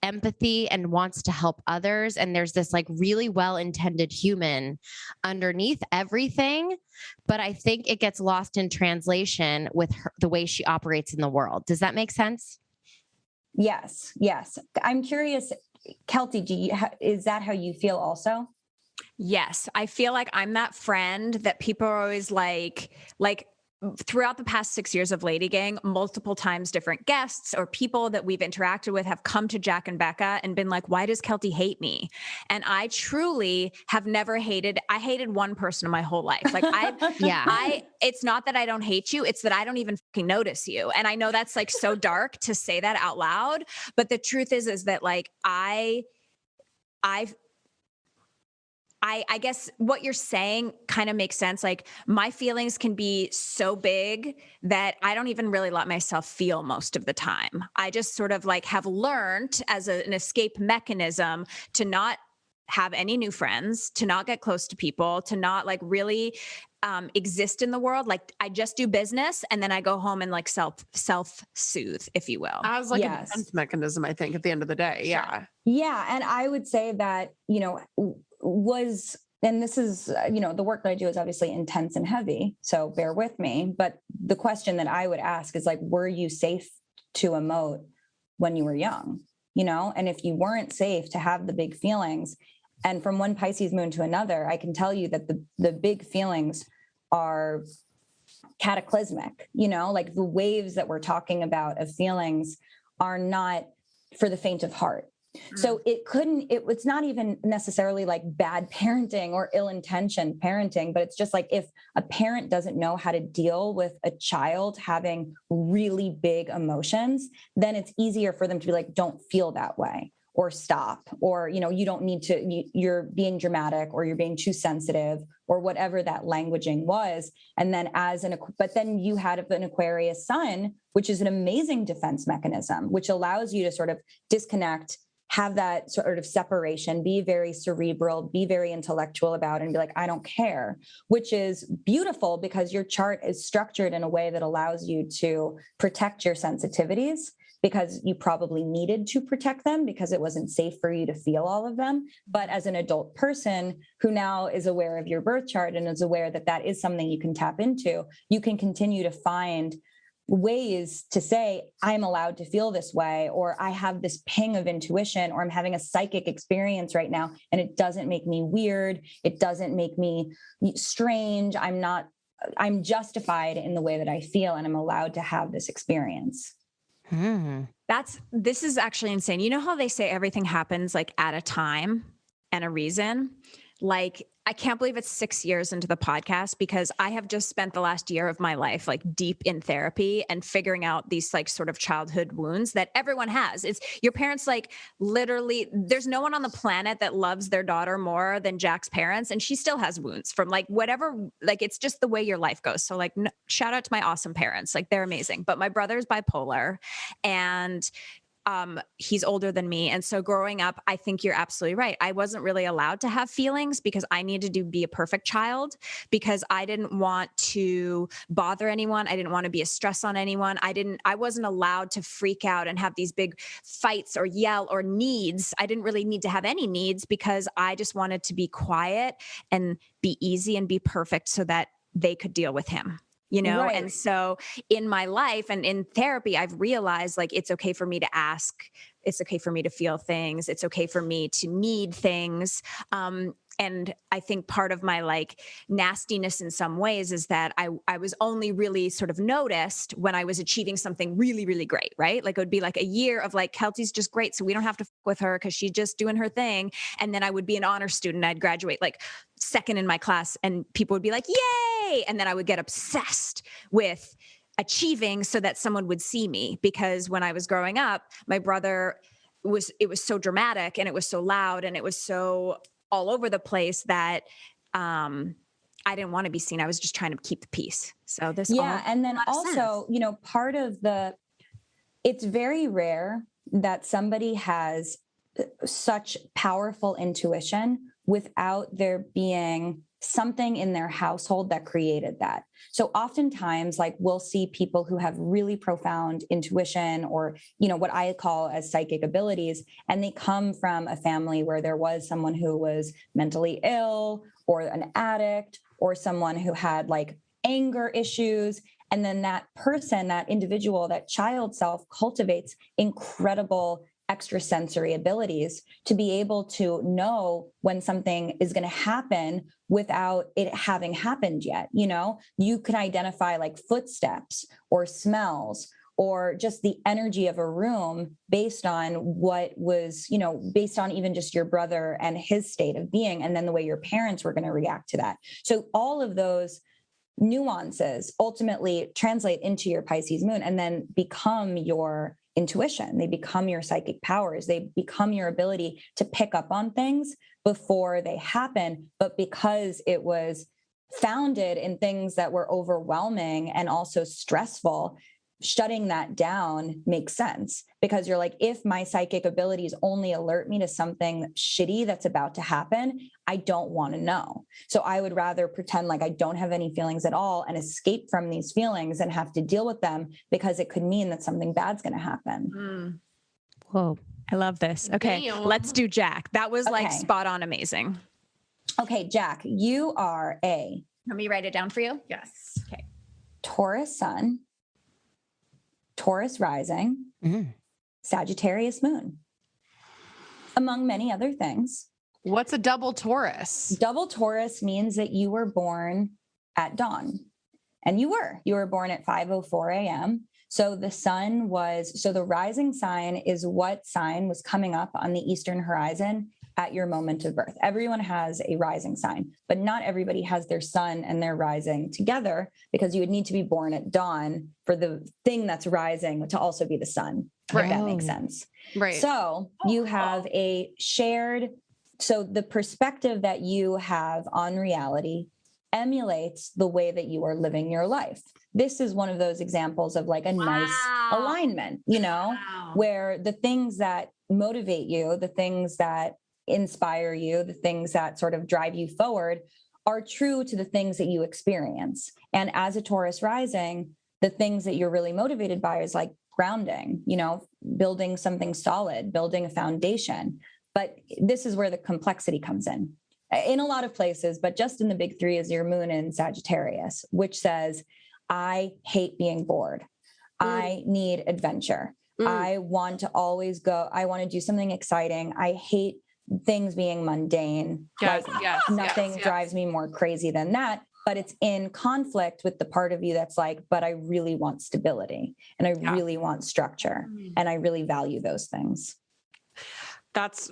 S1: empathy and wants to help others. And there's this like really well-intended human underneath everything. But I think it gets lost in translation with the way she operates in the world. Does that make sense?
S7: Yes. I'm curious, Kelty, is that how you feel also?
S6: Yes. I feel like I'm that friend that people are always like throughout the past 6 years of LadyGang, multiple times different guests or people that we've interacted with have come to Jack and Becca and been like, why does Kelty hate me? And I truly have never I hated one person in my whole life. Like it's not that I don't hate you. It's that I don't even fucking notice you. And I know that's like so dark to say that out loud. But the truth is that like, I guess what you're saying kind of makes sense. Like my feelings can be so big that I don't even really let myself feel most of the time. I just sort of like have learned as an escape mechanism to not have any new friends, to not get close to people, to not like really exist in the world. Like I just do business and then I go home and like self-soothe, if you will.
S5: As like a defense mechanism, I think at the end of the day. Yeah.
S7: Yeah. And I would say that, and this is, the work that I do is obviously intense and heavy, so bear with me. But the question that I would ask is like, were you safe to emote when you were young? And if you weren't safe to have the big feelings, and from one Pisces moon to another, I can tell you that the big feelings are cataclysmic, like the waves that we're talking about of feelings are not for the faint of heart. So it's not even necessarily like bad parenting or ill-intentioned parenting, but it's just like if a parent doesn't know how to deal with a child having really big emotions, then it's easier for them to be like, don't feel that way or stop, or, you don't need to, you're being dramatic or you're being too sensitive or whatever that languaging was. And then but then you had an Aquarius Sun, which is an amazing defense mechanism, which allows you to sort of disconnect, have that sort of separation, be very cerebral, be very intellectual about it, and be like, I don't care, which is beautiful because your chart is structured in a way that allows you to protect your sensitivities because you probably needed to protect them because it wasn't safe for you to feel all of them. But as an adult person who now is aware of your birth chart and is aware that that is something you can tap into, you can continue to find ways to say, I'm allowed to feel this way, or I have this ping of intuition, or I'm having a psychic experience right now, and it doesn't make me weird. It doesn't make me strange. I'm justified in the way that I feel, and I'm allowed to have this experience.
S6: This is actually insane. You know how they say everything happens like at a time and a reason? Like, I can't believe it's 6 years into the podcast because I have just spent the last year of my life like deep in therapy and figuring out these like sort of childhood wounds that everyone has. It's your parents, like literally there's no one on the planet that loves their daughter more than Jack's parents. And she still has wounds from like whatever, like it's just the way your life goes. So like shout out to my awesome parents. Like they're amazing, but my brother's bipolar and he's older than me. And so growing up, I think you're absolutely right. I wasn't really allowed to have feelings because I needed to be a perfect child because I didn't want to bother anyone. I didn't want to be a stress on anyone. I wasn't allowed to freak out and have these big fights or yell or needs. I didn't really need to have any needs because I just wanted to be quiet and be easy and be perfect so that they could deal with him. Right. And so in my life and in therapy, I've realized like, it's okay for me to ask, it's okay for me to feel things. It's okay for me to need things. And I think part of my like nastiness in some ways is that I was only really sort of noticed when I was achieving something really, really great, right? Like it would be like a year of like, Kelty's just great. So we don't have to fuck with her because she's just doing her thing. And then I would be an honor student. I'd graduate like second in my class and people would be like, yay. And then I would get obsessed with achieving so that someone would see me. Because when I was growing up, my brother it was so dramatic and it was so loud and it was so all over the place that I I didn't want to be seen. I was just trying to keep the peace. So this,
S7: and then also, part of it's very rare that somebody has such powerful intuition without there being something in their household that created that. So oftentimes, like, we'll see people who have really profound intuition or, what I call as psychic abilities, and they come from a family where there was someone who was mentally ill or an addict or someone who had like anger issues. And then that person, that individual, that child self cultivates incredible extrasensory abilities to be able to know when something is going to happen without it having happened yet. You can identify like footsteps or smells or just the energy of a room based on what was, based on even just your brother and his state of being, and then the way your parents were going to react to that. So all of those nuances ultimately translate into your Pisces moon and then become your intuition. They become your psychic powers. They become your ability to pick up on things before they happen. But because it was founded in things that were overwhelming and also stressful, shutting that down makes sense, because you're like, if my psychic abilities only alert me to something shitty that's about to happen, I don't want to know. So I would rather pretend like I don't have any feelings at all and escape from these feelings and have to deal with them, because it could mean that something bad's going to happen.
S6: Whoa. I love this. Okay.
S5: Damn.
S6: Let's do Jack. That was like
S7: Okay.
S6: spot on amazing.
S7: Okay, Jack, you are a
S6: Let me write it down for you.
S5: Yes.
S6: Okay.
S7: Taurus sun, Taurus rising, Sagittarius moon, among many other things.
S5: What's a double Taurus?
S7: Double Taurus means that you were born at dawn, and you were born at 5:04 a.m. So the rising sign is what sign was coming up on the eastern horizon at your moment of birth. Everyone has a rising sign, but not everybody has their sun and their rising together, because you would need to be born at dawn for the thing that's rising to also be the sun. If that makes sense.
S5: Right.
S7: So you have a shared, so the perspective that you have on reality emulates the way that you are living your life. This is one of those examples of like a nice alignment, where the things that motivate you, the things that inspire you, the things that sort of drive you forward are true to the things that you experience. And as a Taurus rising, the things that you're really motivated by is like grounding, building something solid, building a foundation. But this is where the complexity comes in a lot of places, but just in the big three is your moon in Sagittarius, which says, I hate being bored. I need adventure. I want to always go. I want to do something exciting. I hate things being mundane. Nothing drives me more crazy than that. But it's in conflict with the part of you that's like, but I really want stability and I really want structure and I really value those things.
S5: That's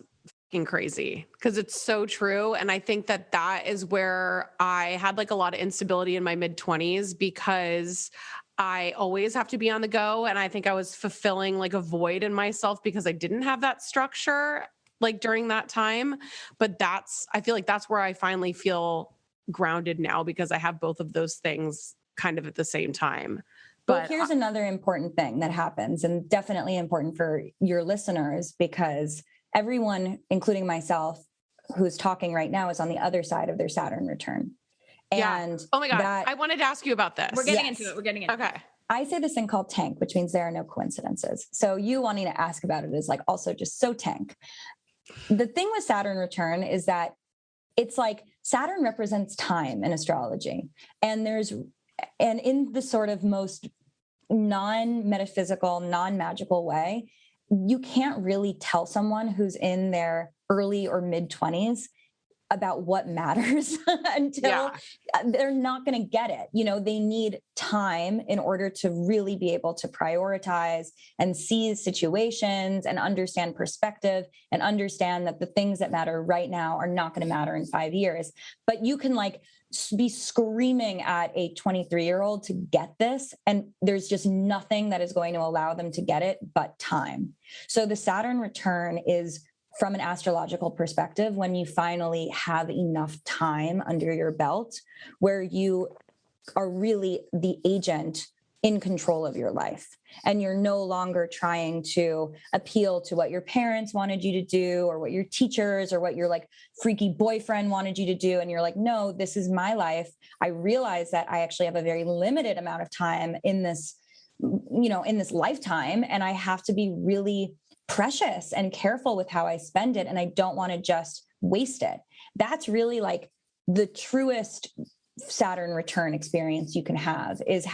S5: fucking crazy, because it's so true. And I think that is where I had like a lot of instability in my mid-20s, because I always have to be on the go. And I think I was fulfilling like a void in myself because I didn't have that structure like during that time. But I feel like that's where I finally feel grounded now, because I have both of those things kind of at the same time.
S7: But here's another important thing that happens, and definitely important for your listeners, because everyone, including myself, who's talking right now is on the other side of their Saturn return. And
S5: oh my God, I wanted to ask you about this.
S6: We're getting into it.
S5: Okay.
S7: I say this thing called tank, which means there are no coincidences. So you wanting to ask about it is like also just so tank. The thing with Saturn return is that it's like Saturn represents time in astrology. And in the sort of most non-metaphysical, non-magical way, you can't really tell someone who's in their early or mid-20s about what matters until they're not going to get it. They need time in order to really be able to prioritize and see situations and understand perspective and understand that the things that matter right now are not going to matter in 5 years. But you can like be screaming at a 23-year-old to get this, and there's just nothing that is going to allow them to get it but time. So the Saturn return is from an astrological perspective, when you finally have enough time under your belt where you are really the agent in control of your life. And you're no longer trying to appeal to what your parents wanted you to do or what your teachers or what your like freaky boyfriend wanted you to do. And you're like, no, this is my life. I realize that I actually have a very limited amount of time in this, in this lifetime. And I have to be really precious and careful with how I spend it. And I don't want to just waste it. That's really like the truest Saturn return experience you can have is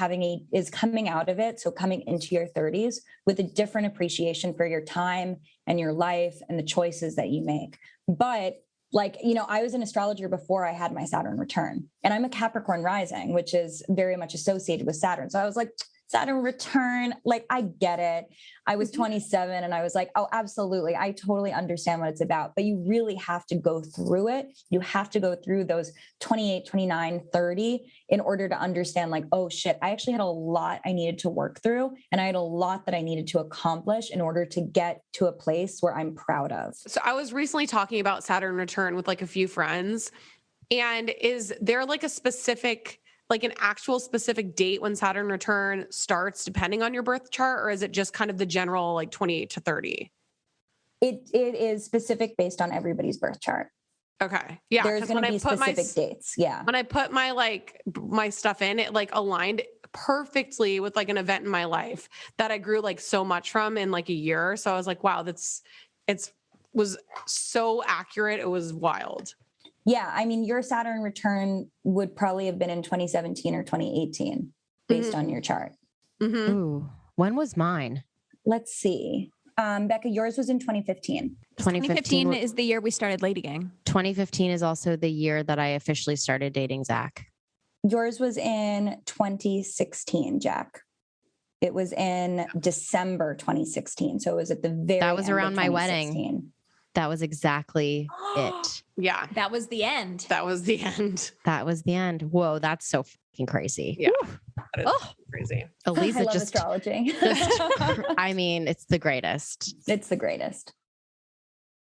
S7: coming out of it. So coming into your 30s with a different appreciation for your time and your life and the choices that you make. But I was an astrologer before I had my Saturn return, and I'm a Capricorn rising, which is very much associated with Saturn. So I was like, Saturn return, like, I get it. I was 27 and I was like, oh, absolutely. I totally understand what it's about, but you really have to go through it. You have to go through those 28, 29, 30 in order to understand like, oh shit, I actually had a lot I needed to work through. And I had a lot that I needed to accomplish in order to get to a place where I'm proud of.
S5: So I was recently talking about Saturn return with like a few friends. And is there like an actual specific date when Saturn return starts depending on your birth chart, or is it just kind of the general like 28 to 30?
S7: It is specific based on everybody's birth chart.
S5: Okay. Yeah.
S7: There's going to be specific dates. Yeah.
S5: When I put my stuff in, it like aligned perfectly with like an event in my life that I grew like so much from in like a year. So I was like, wow, was so accurate. It was wild.
S7: Yeah. I mean, your Saturn return would probably have been in 2017 or 2018 based on your chart.
S5: Mm-hmm.
S1: Ooh, when was mine?
S7: Let's see. Becca, yours was in 2015.
S6: 2015 is the year we started LadyGang.
S1: 2015 is also the year that I officially started dating Zach.
S7: Yours was in 2016, Jack. It was in December 2016. So it was at the very
S1: That was
S7: end
S1: around
S7: of
S1: my wedding. That was exactly it.
S5: Yeah.
S6: That was the end.
S5: That was the end.
S1: That was the end. Whoa, that's so fucking crazy.
S5: Yeah. That is crazy.
S1: Alisa
S7: I love astrology.
S1: I mean, it's the greatest.
S7: It's the greatest.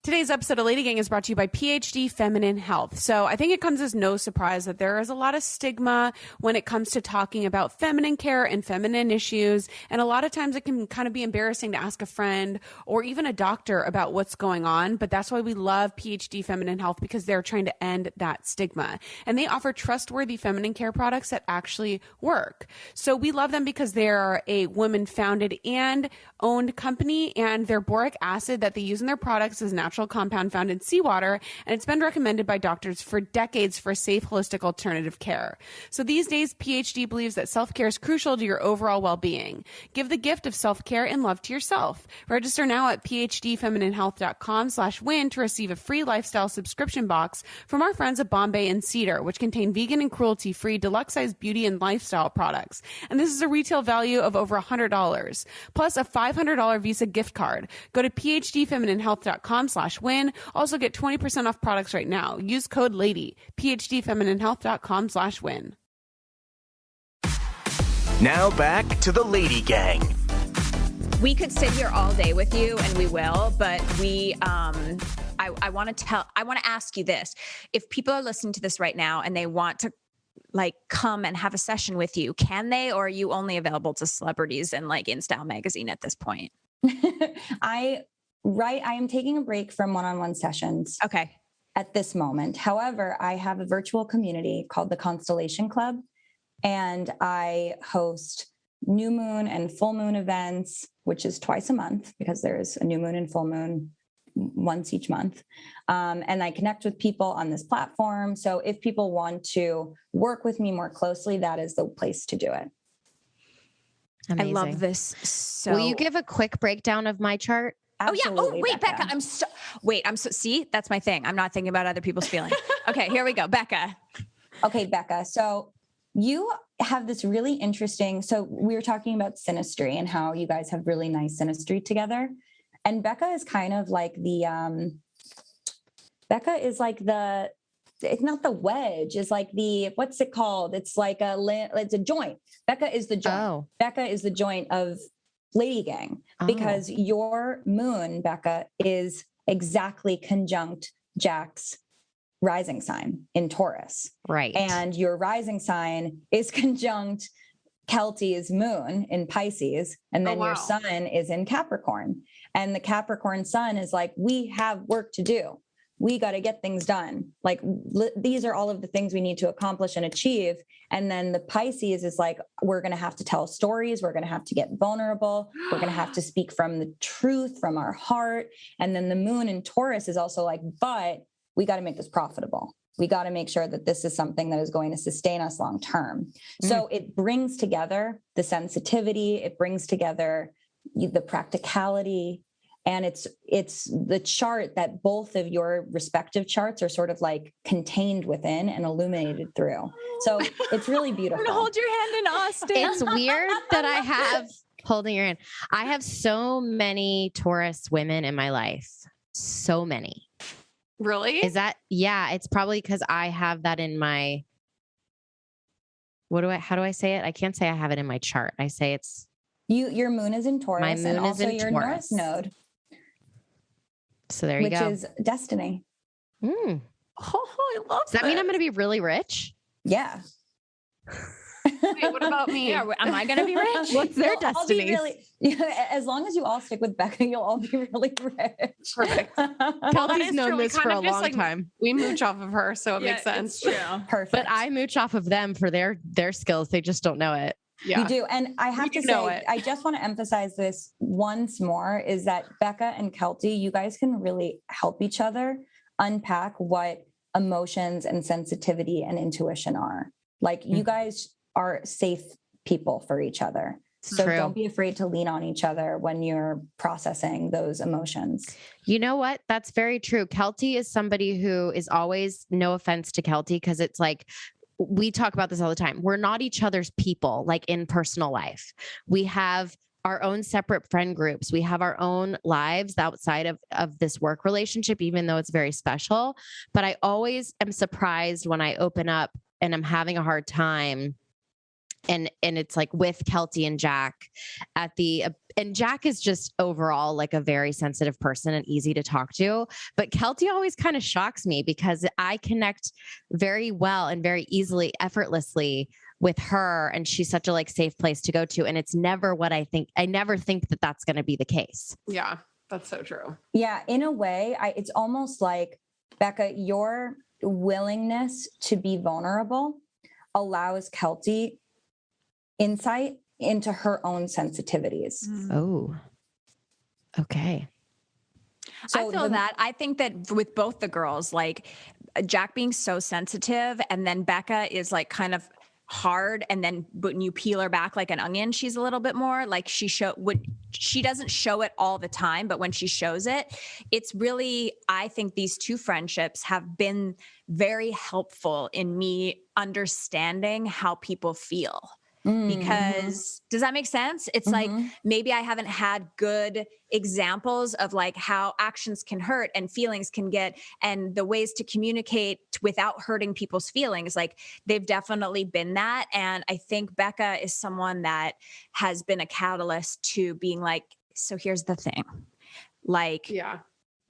S5: Today's episode of LadyGang is brought to you by PhD Feminine Health. So I think it comes as no surprise that there is a lot of stigma when it comes to talking about feminine care and feminine issues. And a lot of times it can kind of be embarrassing to ask a friend or even a doctor about what's going on. But that's why we love PhD Feminine Health, because they're trying to end that stigma. And they offer trustworthy feminine care products that actually work. So we love them because they're a woman-founded and owned company, and their boric acid that they use in their products is natural compound found in seawater, and it's been recommended by doctors for decades for safe, holistic alternative care. So these days, PhD believes that self-care is crucial to your overall well-being. Give the gift of self-care and love to yourself. Register now at phdfemininehealth.com/win to receive a free lifestyle subscription box from our friends at Bombay and Cedar, which contain vegan and cruelty-free deluxe-sized beauty and lifestyle products. And this is a retail value of over $100, plus a $500 Visa gift card. Go to phdfemininehealth.com/win. Also get 20% off products right now. Use code LADY. phdfemininehealth.com/win.
S3: Now back to the Lady Gang.
S6: We could sit here all day with you, and we will, but I want to ask you this. If people are listening to this right now and they want to like come and have a session with you, can they, or are you only available to celebrities and like InStyle magazine at this point?
S7: I am taking a break from one-on-one sessions.
S6: Okay.
S7: At this moment. However, I have a virtual community called the Constellation Club, and I host new moon and full moon events, which is twice a month because there's a new moon and full moon once each month. And I connect with people on this platform. So if people want to work with me more closely, that is the place to do it.
S1: Amazing.
S6: I love this. So
S1: will you give a quick breakdown of my chart?
S7: Absolutely,
S6: oh yeah. Oh wait, Becca. See, that's my thing. I'm not thinking about other people's feelings. Okay, here we go. Becca.
S7: Okay, Becca. So you have this really interesting, so we were talking about synastry and how you guys have really nice synastry together. And Becca is kind of like it's not the wedge, it's like what's it called? It's like it's a joint. Becca is the joint.
S1: Oh.
S7: Becca is the joint of LadyGang, because your moon, Becca, is exactly conjunct Jack's rising sign in Taurus.
S1: Right.
S7: And your rising sign is conjunct Kelty's moon in Pisces. And then your sun is in Capricorn. And the Capricorn sun is like, we have work to do. We got to get things done. Like these are all of the things we need to accomplish and achieve. And then the Pisces is like, we're going to have to tell stories. We're going to have to get vulnerable. We're going to have to speak from the truth, from our heart. And then the moon in Taurus is also like, but we got to make this profitable. We got to make sure that this is something that is going to sustain us long term. So it brings together the sensitivity. It brings together the practicality. And it's the chart that both of your respective charts are sort of like contained within and illuminated through. So it's really beautiful.
S6: Hold your hand in Austin.
S1: It's weird that I have holding your hand. I have so many Taurus women in my life. So many.
S5: Really?
S1: Is that, yeah, it's probably because I have that in my, how do I say it? I can't say I have it in my chart. I say it's.
S7: Your moon is in Taurus.
S1: My moon
S7: and
S1: is
S7: also
S1: in
S7: your
S1: Taurus.
S7: North node.
S1: So there you go.
S7: Which is destiny.
S5: Oh, I love
S1: Does that mean I'm going to be really rich?
S7: Yeah.
S5: Wait, what about me?
S6: Yeah, am I going to be rich? What's their destiny?
S7: Really, as long as you all stick with Becca, you'll all be really rich.
S5: Perfect.
S1: Kelty's known
S5: true. We
S1: this
S5: kind
S1: for a
S5: of just,
S1: long time.
S5: We mooch off of her, so it makes sense.
S6: It's true.
S7: Perfect.
S1: But I mooch off of them for their skills. They just don't know it.
S5: Yeah.
S7: You do. And I have to say,
S5: it.
S7: I just want to emphasize this once more, is that Becca and Kelty, you guys can really help each other unpack what emotions and sensitivity and intuition are. Like you guys are safe people for each other. So
S1: True.
S7: don't be afraid to lean on each other when you're processing those emotions.
S1: You know what? That's very true. Kelty is somebody who is always, no offense to Kelty, because it's like, we talk about this all the time. We're not each other's people, like in personal life. We have our own separate friend groups. We have our own lives outside of this work relationship, even though it's very special. But I always am surprised when I open up and I'm having a hard time. And it's like with Kelty and Jack and Jack is just overall like a very sensitive person and easy to talk to. But Kelty always kind of shocks me because I connect very well and very easily, effortlessly with her. And she's such a like safe place to go to. And it's never what I think. I never think that that's going to be the case.
S5: Yeah, that's so true.
S7: Yeah. In a way, it's almost like, Becca, your willingness to be vulnerable allows Kelty insight into her own sensitivities.
S1: Oh, okay.
S6: So I feel that. I think that with both the girls, like Jack being so sensitive and then Becca is like kind of hard. And then when you peel her back like an onion, she's a little bit more like she doesn't show it all the time, but when she shows it, it's really, I think these two friendships have been very helpful in me understanding how people feel. Because does that make sense? It's like, maybe I haven't had good examples of like how actions can hurt and feelings can get, and the ways to communicate without hurting people's feelings. Like they've definitely been that. And I think Becca is someone that has been a catalyst to being like, so here's the thing. Like,
S5: Yeah.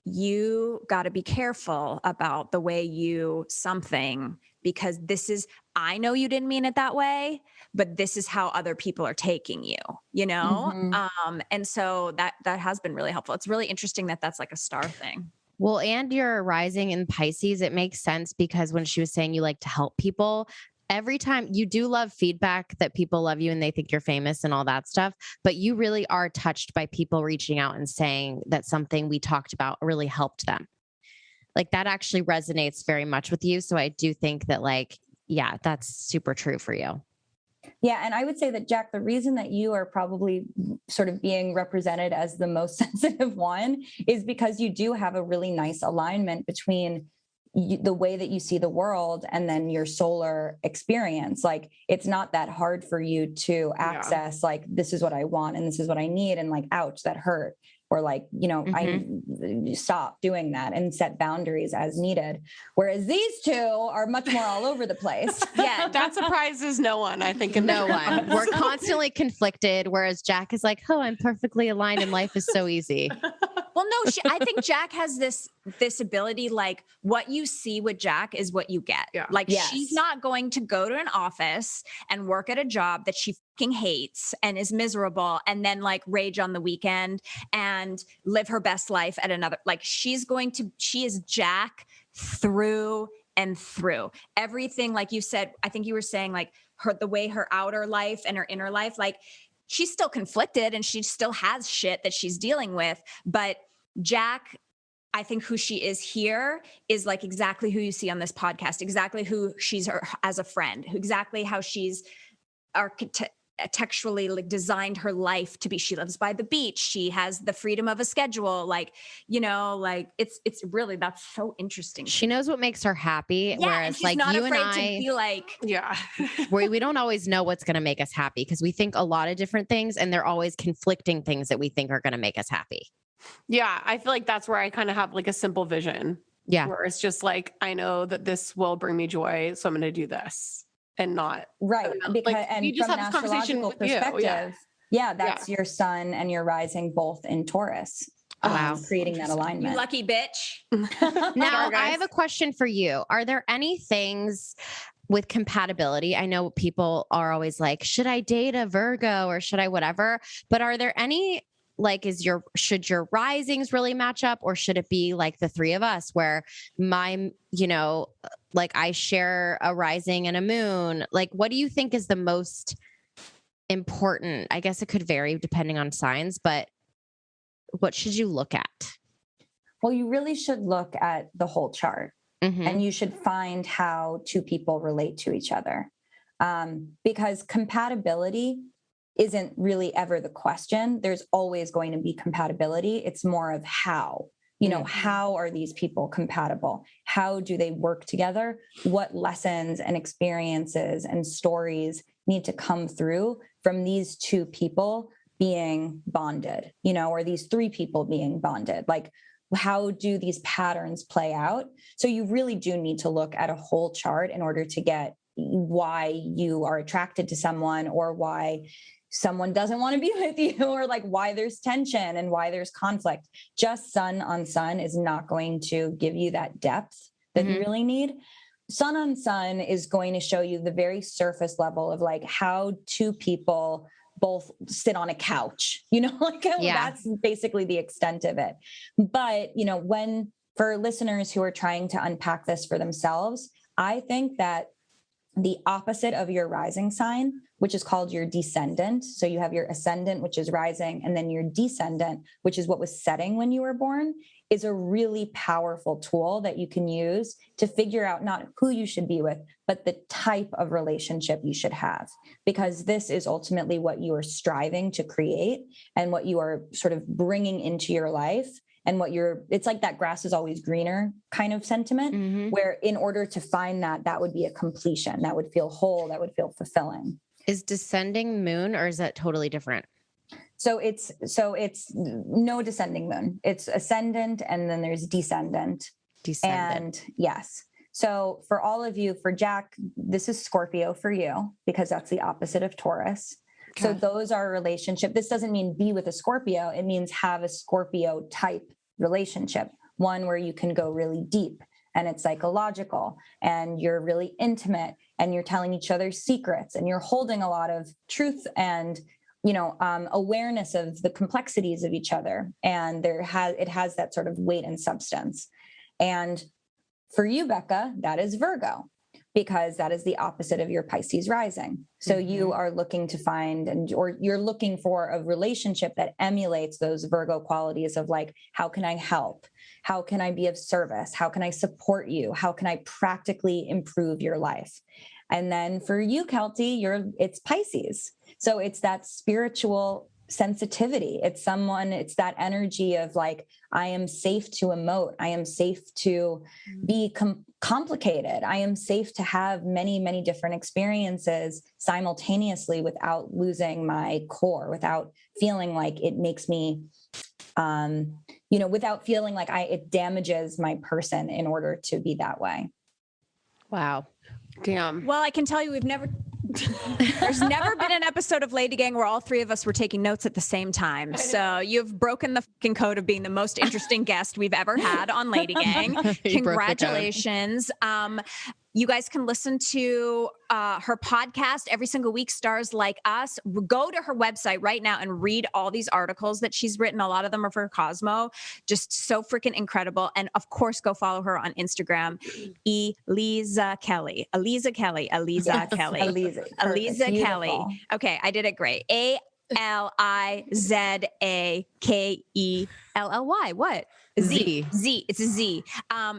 S6: you got to be careful about the way you something, because this is, I know you didn't mean it that way, but this is how other people are taking you, you know? And so that has been really helpful. It's really interesting that that's like a star thing.
S1: Well, and you're rising in Pisces. It makes sense because when she was saying you like to help people, every time you do love feedback that people love you and they think you're famous and all that stuff, but you really are touched by people reaching out and saying that something we talked about really helped them. Like that actually resonates very much with you. So I do think that like, yeah, that's super true for you.
S7: Yeah. And I would say that, Jack, the reason that you are probably sort of being represented as the most sensitive one is because you do have a really nice alignment between the way that you see the world and then your solar experience. Like it's not that hard for you to access like, this is what I want and this is what I need. And like, ouch, that hurt. Or like, you know, I stop doing that and set boundaries as needed. Whereas these two are much more all over the place.
S5: Yeah, that surprises no one, I think.
S1: No one. We're constantly conflicted. Whereas Jack is like, oh, I'm perfectly aligned and life is so easy.
S6: Well, no, I think Jack has this ability, like what you see with Jack is what you get.
S5: Yeah.
S6: Like
S7: Yes.
S6: she's not going to go to an office and work at a job that she fucking hates and is miserable and then like rage on the weekend and live her best life at another. Like she is Jack through and through. Everything, like you said, I think you were saying like the way her outer life and her inner life, like she's still conflicted and she still has shit that she's dealing with. But Jack, I think who she is here is like exactly who you see on this podcast, exactly who she's as a friend, exactly how she's architecturally like designed her life to be. She lives by the beach. She has the freedom of a schedule. Like, you know, like it's really, that's so interesting.
S1: She knows what makes her happy.
S6: Yeah,
S1: Whereas
S6: and she's
S1: like
S6: not
S1: you and
S6: afraid
S1: I,
S6: to be like,
S5: Yeah.
S1: we don't always know what's going to make us happy because we think a lot of different things and they're always conflicting things that we think are going to make us happy.
S5: Yeah. I feel like that's where I kind of have like a simple vision.
S1: Yeah.
S5: Where it's just like, I know that this will bring me joy. So I'm going to do this and not.
S7: Right. Because,
S5: like,
S7: and
S5: you just
S7: from
S5: have
S7: an
S5: this conversation
S7: astrological
S5: with you.
S7: perspective, that's your sun and your rising both in Taurus.
S1: Wow.
S7: Creating that alignment.
S6: you lucky bitch.
S1: Now,
S5: guys.
S1: I have a question for you. Are there any things with compatibility? I know people are always like, should I date a Virgo or should I whatever? But are there any, like, should your risings really match up or should it be like the three of us where my, like I share a rising and a moon? Like, what do you think is the most important? I guess it could vary depending on signs, but what should you look at?
S7: Well, you really should look at the whole chart.
S1: Mm-hmm.
S7: And you should find how two people relate to each other. Because compatibility isn't really ever the question. There's always going to be compatibility. It's more of how, how are these people compatible? How do they work together? What lessons and experiences and stories need to come through from these two people being bonded, or these three people being bonded? Like, how do these patterns play out? So you really do need to look at a whole chart in order to get why you are attracted to someone or why someone doesn't want to be with you or like why there's tension and why there's conflict. Just sun on sun is not going to give you that depth that you really need. Sun on sun is going to show you the very surface level of like how two people both sit on a couch, that's basically the extent of it. But, when for listeners who are trying to unpack this for themselves, I think that the opposite of your rising sign, which is called your descendant. So you have your ascendant, which is rising, and then your descendant, which is what was setting when you were born, is a really powerful tool that you can use to figure out not who you should be with, but the type of relationship you should have, because this is ultimately what you are striving to create and what you are sort of bringing into your life. And it's like that grass is always greener kind of sentiment, where in order to find that would be a completion, that would feel whole, that would feel fulfilling.
S1: Is descending moon or is that totally different?
S7: So it's no descending moon. It's ascendant and then there's descendant. And yes. So for all of you, for Jack, this is Scorpio for you because that's the opposite of Taurus. Okay. So those are a relationship. This doesn't mean be with a Scorpio. It means have a Scorpio type relationship, one where you can go really deep and it's psychological and you're really intimate and you're telling each other secrets and you're holding a lot of truth and awareness of the complexities of each other. And it has that sort of weight and substance. And for you, Becca, that is Virgo, because that is the opposite of your Pisces rising. So you are looking to find or you're looking for a relationship that emulates those Virgo qualities of like, how can I help? How can I be of service? How can I support you? How can I practically improve your life? And then for you, Kelty, it's Pisces. So it's that spiritual sensitivity. It's that energy of like, I am safe to emote. I am safe to be complicated. I am safe to have many, many different experiences simultaneously without losing my core, without feeling like it makes me, without feeling like it damages my person in order to be that way.
S1: Wow.
S5: Damn.
S6: Well, I can tell you we've never There's never been an episode of Lady Gang where all three of us were taking notes at the same time. So you've broken the fucking code of being the most interesting guest we've ever had on Lady Gang. Congratulations. You guys can listen to her podcast every single week, Stars Like Us. Go to her website right now and read all these articles that she's written. A lot of them are for Cosmo. Just so freaking incredible. And of course, go follow her on Instagram, Aliza Kelly. Aliza Kelly. Aliza Kelly. Aliza Kelly. Okay, I did it great. ALIZAKELLY. What? Z. It's a Z.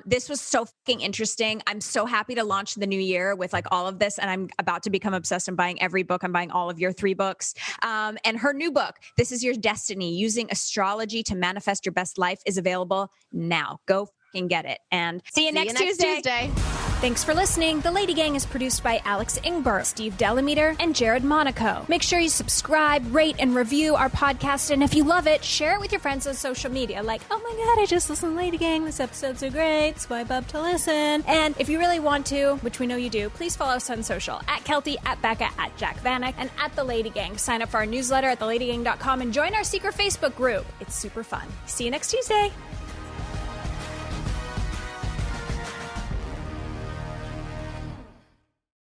S6: This was so fucking interesting. I'm so happy to launch the new year with like all of this, and I'm about to become obsessed. I'm buying every book. I'm buying all of your 3 books. And her new book, This Is Your Destiny, Using Astrology to Manifest Your Best Life, is available now. Go fucking get it. And see you next Tuesday. Thanks for listening. The Lady Gang is produced by Alex Ingber, Steve Delameter, and Jared Monaco. Make sure you subscribe, rate, and review our podcast. And if you love it, share it with your friends on social media. Like, oh my God, I just listened to Lady Gang. This episode's so great. Swipe up to listen. And if you really want to, which we know you do, please follow us on social at Kelty, at Becca, at Jack Vanek, and at The Lady Gang. Sign up for our newsletter at theladygang.com and join our secret Facebook group. It's super fun. See you next Tuesday.